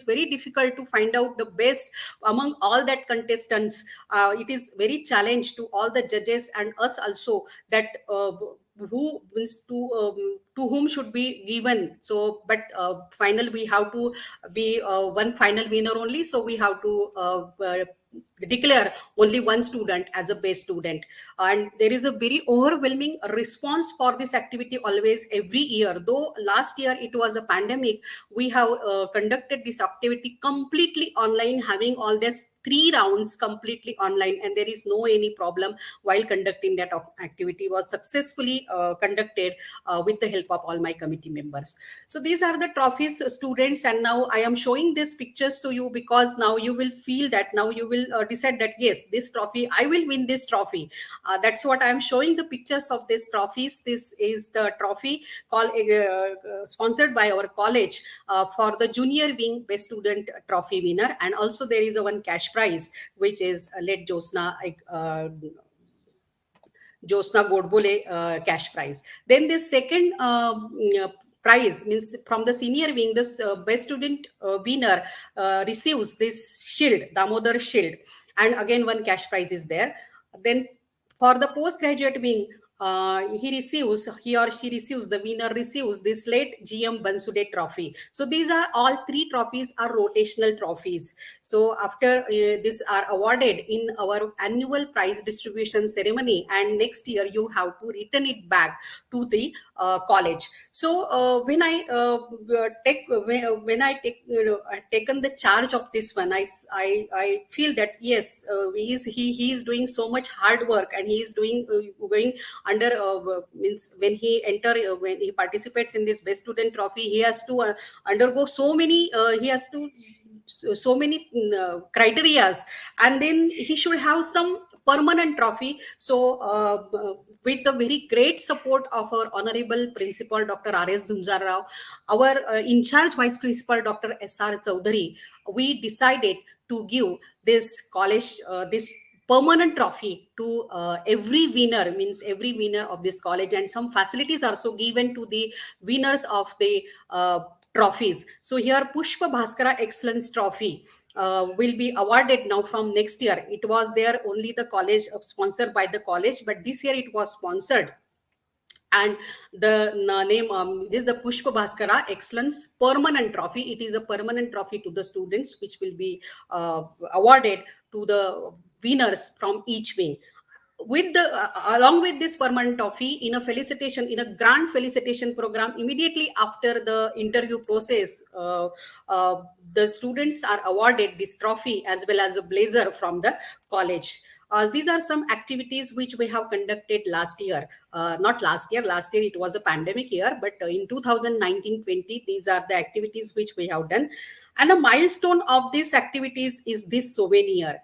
very difficult to find out the best among all that contestants. It is very challenge to all the judges and us also, that who wins to whom should be given. So but final we have to be one final winner only, so we have to declare only one student as a best student. And there is a very overwhelming response for this activity always, every year. Though last year it was a pandemic, we have conducted this activity completely online, having all these 3 rounds completely online, and there is no any problem while conducting that activity. Was successfully conducted with the help of all my committee members. So these are the trophies, students, and now I am showing these pictures to you, because now you will feel that, now you will decide that yes, this trophy, I will win this trophy. That's what I am showing, the pictures of these trophies. This is the trophy sponsored by our college for the junior wing best student trophy winner, and also there is a one cash prize which is led Josna Godbole cash prize. Then the second prize, means from the senior wing, this best student winner receives this shield, Damodar shield, and again one cash prize is there. Then for the postgraduate wing, he or she receives, the winner receives this late GM Bansude trophy. So these are all 3 trophies are rotational trophies. So after this are awarded in our annual prize distribution ceremony, and next year you have to return it back to the college. So when I taken the charge of this one, I feel that yes, he is doing so much hard work, and he is doing going under means when he participates in this best student trophy, he has to undergo so many criterias, and then he should have some permanent trophy. So with the very great support of our honorable principal Dr. R.S. Zunjar Rao, our in charge vice principal Dr. S.R. Chaudhary, we decided to give this college this permanent trophy to every winner, means every winner of this college, and some facilities are also given to the winners of the trophies. So here Pushpa Bhaskara Excellence Trophy will be awarded now from next year. It was there only the college, sponsored by the college, but this year it was sponsored, and the name this is the Pushpa Bhaskara Excellence Permanent Trophy. It is a permanent trophy to the students, which will be awarded to the winners from each wing. With the along with this permanent trophy, in a grand felicitation program, immediately after the interview process, the students are awarded this trophy as well as a blazer from the college. These are some activities which we have conducted last year. Not last year, last year it was a pandemic year, but in 2019-20, these are the activities which we have done. And a milestone of these activities is this souvenir.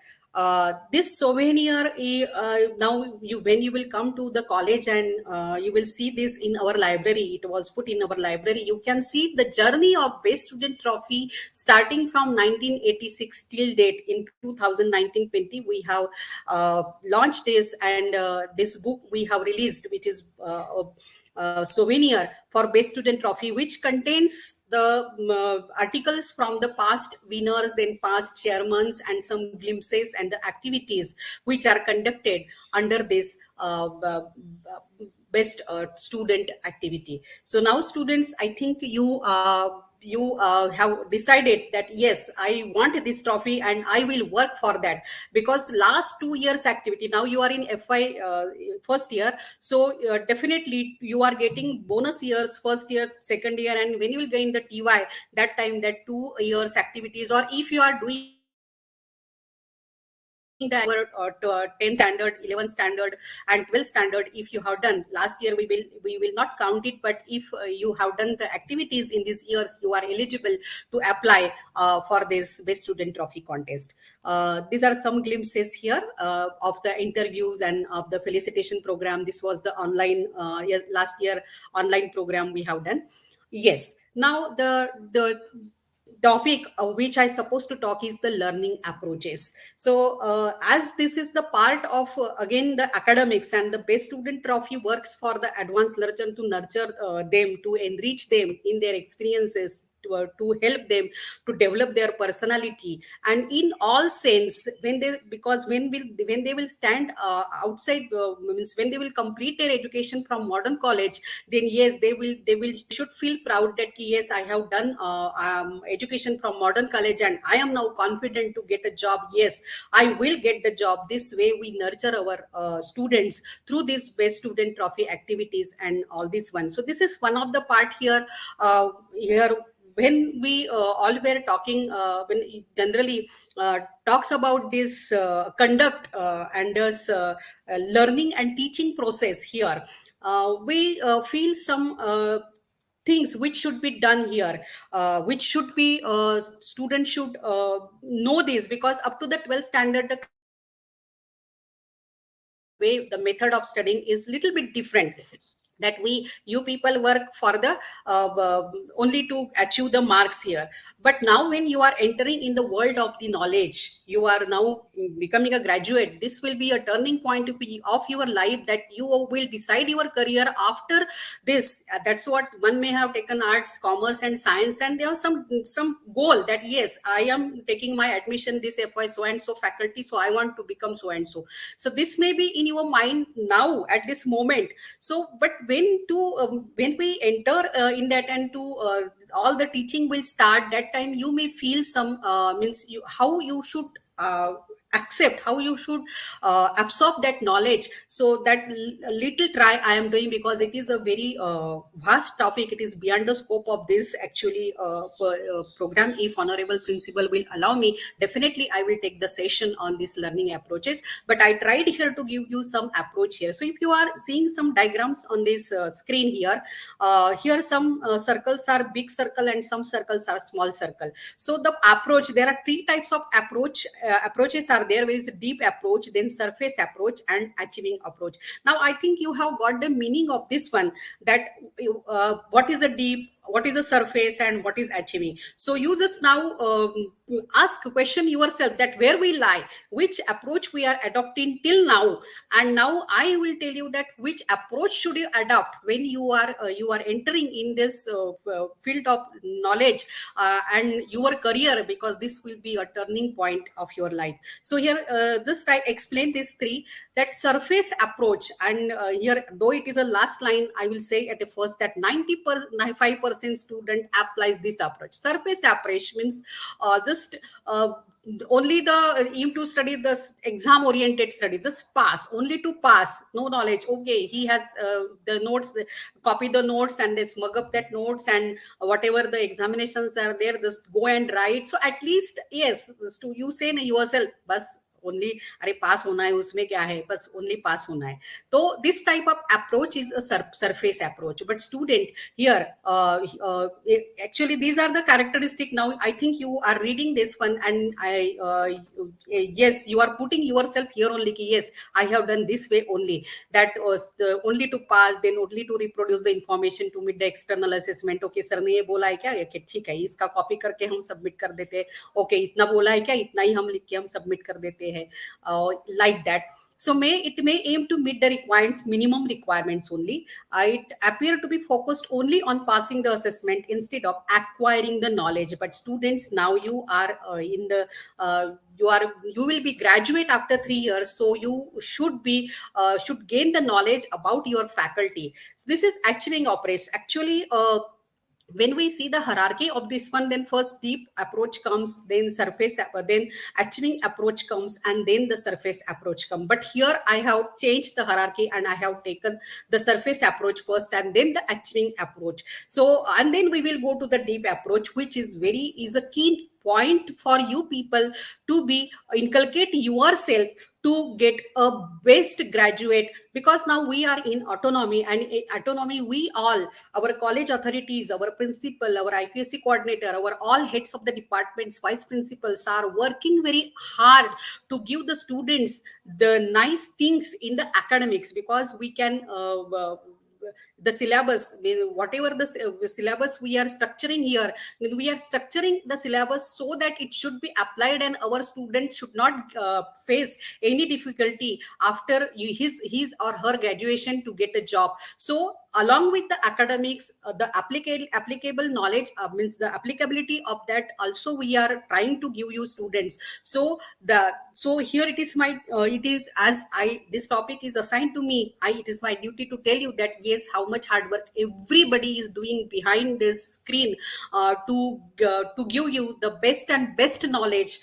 This souvenir, now when you will come to the college and you will see this in our library, it was put in our library. You can see the journey of Best Student Trophy starting from 1986 till date. In 2019-20, we have launched this, and this book we have released, which is souvenir for Best Student Trophy, which contains the articles from the past winners, then past chairmans, and some glimpses and the activities which are conducted under this best student activity. So now, students, I think you have decided that yes, I want this trophy and I will work for that, because last 2 years activity, now you are in FY first year, so definitely you are getting bonus years, first year, second year, and when you will gain the TY, that time that 2 years activities, or if you are doing the 10th standard, 11th standard, and 12th standard, if you have done last year, we will not count it, but if you have done the activities in these years, you are eligible to apply for this Best Student Trophy contest. These are some glimpses here of the interviews and of the felicitation program. This was the online last year online program we have done. Yes, now the topic which I supposed to talk is the learning approaches. So as this is the part of again the academics, and the Best Student Trophy works for the advanced learner to nurture them, to enrich them in their experiences, to help them to develop their personality, and in all sense, when they, because when they will stand outside, means when they will complete their education from modern college, then yes, they should feel proud that yes, I have done education from modern college and I am now confident to get a job. Yes, I will get the job. This way we nurture our students through these Best Student Trophy activities and all this one. So this is one of the part here. Here when we all were talking, when it generally talks about this conduct and this learning and teaching process here, we feel some things which should be done here, which should be students should know this, because up to the 12th standard the way the method of studying is little bit different, that you people work for the only to achieve the marks here. But now when you are entering in the world of the knowledge, you are now becoming a graduate, this will be a turning point of your life, that you will decide your career after this. That's what one may have taken arts, commerce, and science, and there are some goal that yes, I am taking my admission this FY so and so faculty, so I want to become so and so. So this may be in your mind now at this moment. So but when we enter in that, and to all the teaching will start, that time you may feel some means how you should accept, how you should absorb that knowledge. So that little try I am doing, because it is a very vast topic, it is beyond the scope of this actually program. If honorable principal will allow me, definitely I will take the session on these learning approaches, but I tried here to give you some approach here. So if you are seeing some diagrams on this screen here, here some circles are big circle and some circles are small circle. So the approach, there are three types of approaches are there. There is a deep approach, then surface approach, and achieving approach. Now I think you have got the meaning of this one, that what is a deep, what is a surface, and what is achieving. So you just now ask a question yourself, that where we lie, which approach we are adopting till now, and now I will tell you that which approach should you adopt when you are entering in this field of knowledge and your career, because this will be a turning point of your life. So here just I explain these three, that surface approach, and here though it is a last line, I will say at the first that 95% student applies this approach. Surface approach means just only the aim to study the exam oriented study, just pass, only to pass, no knowledge. Okay, he has the notes, copy the notes and they smug up that notes, and whatever the examinations are there, just go and write. So at least yes, to you say yourself, bus only अरे पास होना है उसमें क्या है, बस only पास होना है. तो this type of approach is a surface approach. But student here, actually these are the characteristic. Now I think you are reading this one, and yes, you are putting yourself here only ki, yes, I have done this way only, that was the only to pass, then only to reproduce the information to meet the external assessment. Okay, sir ने ये बोला है क्या, okay, ठीक है, इसका copy करके हम सबमिट कर देते हैं. ओके, इतना बोला है क्या, इतना ही हम लिख के हम सबमिट कर देते हैं, like that. So it may aim to meet the requirements, minimum requirements only. It appear to be focused only on passing the assessment instead of acquiring the knowledge. But students, now you are in the you will be graduate after 3 years, so you should gain the knowledge about your faculty. So this is achieving operation. Actually, when we see the hierarchy of this one, then first deep approach comes, then then achieving approach comes, and then the surface approach comes. But here I have changed the hierarchy, and I have taken the surface approach first and then the achieving approach. So, and then we will go to the deep approach, which is a key point for you people to be inculcate yourself to get a best graduate. Because now we are in autonomy, and in autonomy we all, our college authorities, our principal, our IPSC coordinator, our all heads of the departments, vice principals are working very hard to give the students the nice things in the academics. Because we can the syllabus, whatever the syllabus we are structuring here, we are structuring the syllabus so that it should be applied, and our students should not face any difficulty after his or her graduation to get a job. So along with the academics, the applicable knowledge, means the applicability of that also we are trying to give you students. So here it is my it is, as I this topic is assigned to me, it is my duty to tell you that yes, how much hard work everybody is doing behind this screen to give you the best knowledge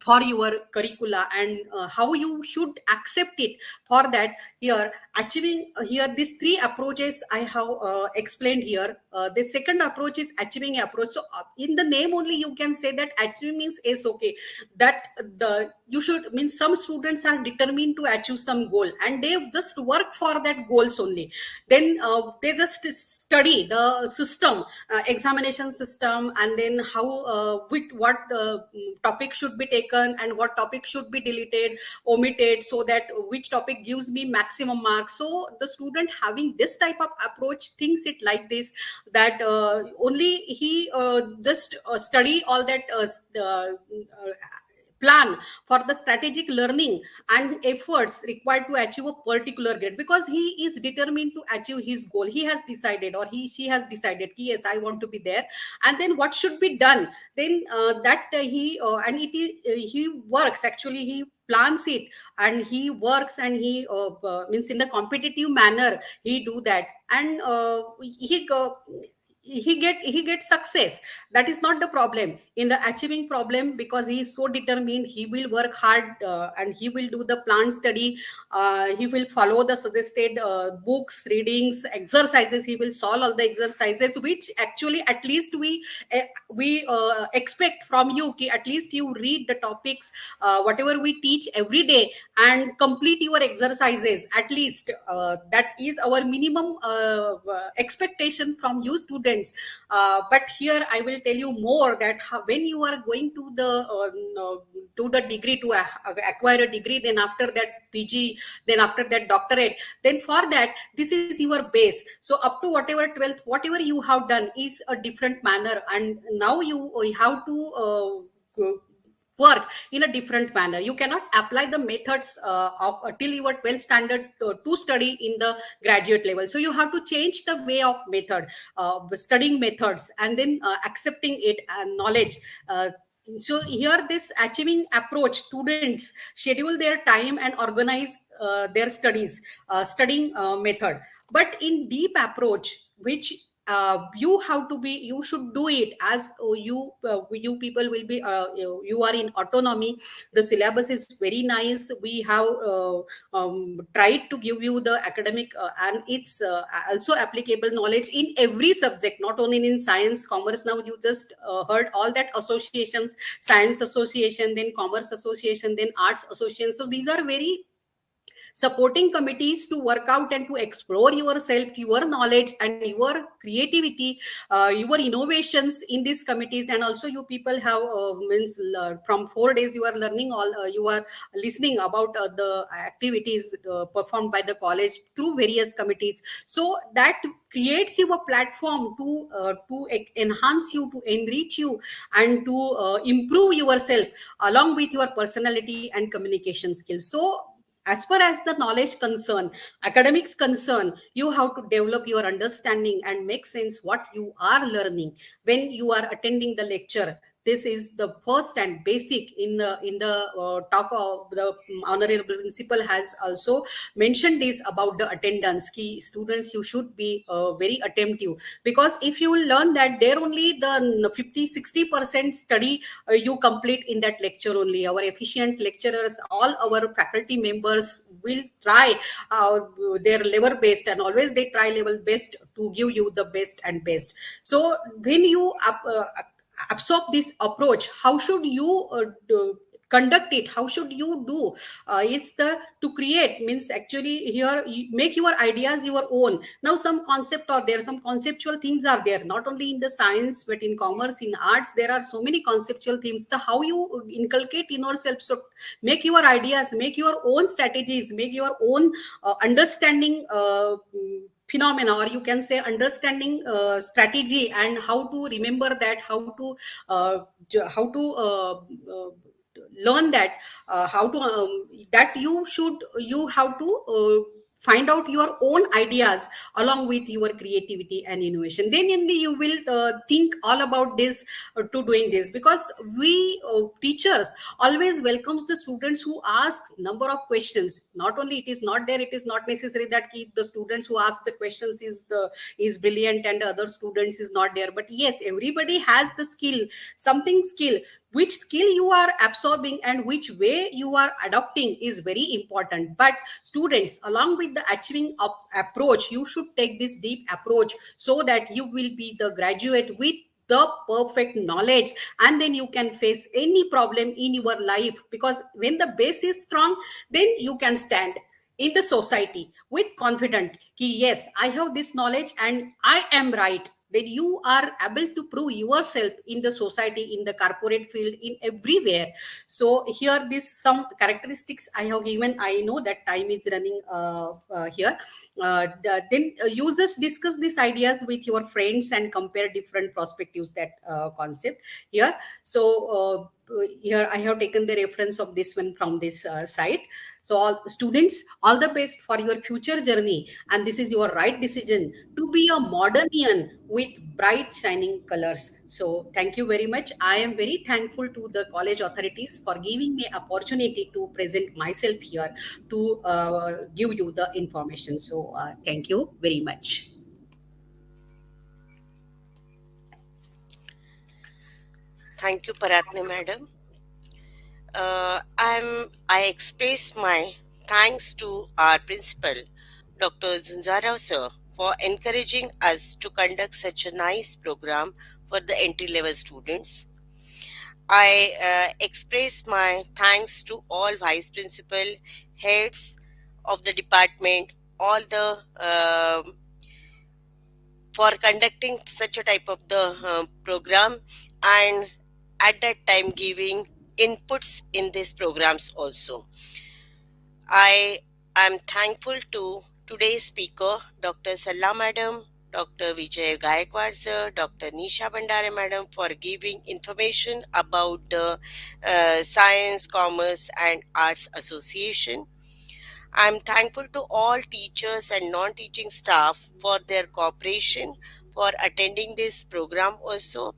for your curricula, and how you should accept it. For that, here achieving here these three approaches I have explained here. The second approach is achieving approach. So in the name only you can say that achieving means is okay, that the you should mean some students are determined to achieve some goal, and they just work for that goals only. Then they just study the system, examination system, and then how with what topic should be taken and what topic should be deleted, omitted, so that which topic gives me maximum marks. So the student having this type of approach thinks it like this, that only he just study all that plan for the strategic learning and efforts required to achieve a particular grade, because he is determined to achieve his goal. He has decided, or she has decided, yes, I want to be there. And then what should be done, then that he and it is he works, actually he plans it, and he works, and he means in the competitive manner he do that, and he gets success. That is not the problem in the achieving problem, because he is so determined, he will work hard, and he will do the plan study, he will follow the suggested books, readings, exercises, he will solve all the exercises, which actually at least we expect from you ki at least you read the topics whatever we teach every day, and complete your exercises at least. That is our minimum expectation from you students. But here I will tell you more, that when you are going to the degree, to acquire a degree, then after that PG, then after that doctorate, then for that this is your base. So up to whatever 12th, whatever you have done is a different manner, and now you have to work in a different manner. You cannot apply the methods of till your 12th standard to study in the graduate level. So you have to change the way of method, studying methods, and then accepting it and knowledge. So here this achieving approach, students schedule their time and organize their studies, studying method. But in deep approach, which you have to be, you should do it as you people will be, you are in autonomy. The syllabus is very nice. We have tried to give you the academic and it's also applicable knowledge in every subject, not only in science, commerce. Now you just heard all that associations: science association, then commerce association, then arts association. So these are very supporting committees to work out and to explore yourself, your knowledge and your creativity, your innovations in these committees. And also you people have means from 4 days you are learning all, you are listening about the activities performed by the college through various committees. So that creates you a platform to enhance you, to enrich you, and to improve yourself along with your personality and communication skills. So as far as the knowledge concern, academics concern, you have to develop your understanding and make sense what you are learning when you are attending the lecture. This is the first and basic in the talk of the honorable principal has also mentioned this about the attendance. Key students, you should be very attentive, because if you will learn that there only the 50-60% study you complete in that lecture only. Our efficient lecturers, all our faculty members will try their level best, and always they try level best to give you the best and best. So when you absorb this approach, how should you conduct it, how should you do, it's the to create means actually here you make your ideas your own. Now some concept are there, some conceptual things are there, not only in the science but in commerce, in arts, there are so many conceptual themes. The how you inculcate in yourself. So make your ideas, make your own strategies, make your own understanding phenomena, or you can say understanding strategy, and how to remember that, how to learn that, how to that you have to find out your own ideas along with your creativity and innovation. Then in the you will think all about this to doing this, because we teachers always welcomes the students who ask number of questions. Not only it is not there, it is not necessary that the students who ask the questions is brilliant and other students is not there. But yes, everybody has the skill, something skill. Which skill you are absorbing and which way you are adopting is very important. But students, along with the achieving approach, you should take this deep approach, so that you will be the graduate with the perfect knowledge, and then you can face any problem in your life. Because when the base is strong, then you can stand in the society with confidence ki yes, I have this knowledge and I am right. Then you are able to prove yourself in the society, in the corporate field, in everywhere. So here this some characteristics I have given. I know that time is running here. Then users discuss these ideas with your friends and compare different perspectives, that concept here. So here I have taken the reference of this one from this site. So all students, all the best for your future journey, and this is your right decision to be a modernian with bright shining colors. So thank you very much. I am very thankful to the college authorities for giving me opportunity to present myself here to give you the information. So thank you very much. Thank you, Paratne madam. I express my thanks to our principal, Dr. Zunzarao sir, for encouraging us to conduct such a nice program for the entry level students. I express my thanks to all vice principal, heads of the department, all the for conducting such a type of the program, and at that time giving inputs in these programs also. I am thankful to today's speaker, Dr. Salla Madam, Dr. Vijay Gaikwad sir, Dr. Nisha Bandare Madam, for giving information about the Science, Commerce and Arts Association. I am thankful to all teachers and non-teaching staff for their cooperation for attending this program also.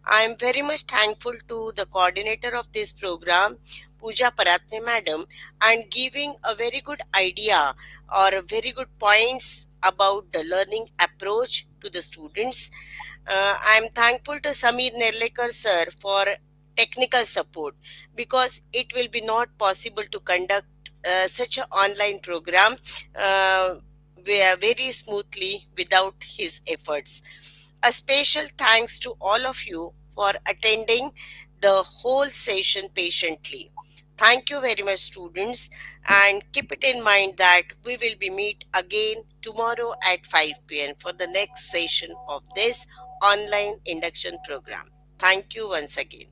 I am very much thankful to the coordinator of this program, Pooja Paratne madam, and giving a very good idea or a very good points about the learning approach to the students. I am thankful to Samir Nerlekar sir for technical support because it will be not possible to conduct such an online program uh, very smoothly without his efforts. A special thanks to all of you for attending the whole session patiently. Thank you very much, students, and keep it in mind that we will be meet again tomorrow at 5 p.m. for the next session of this online induction program. Thank you once again.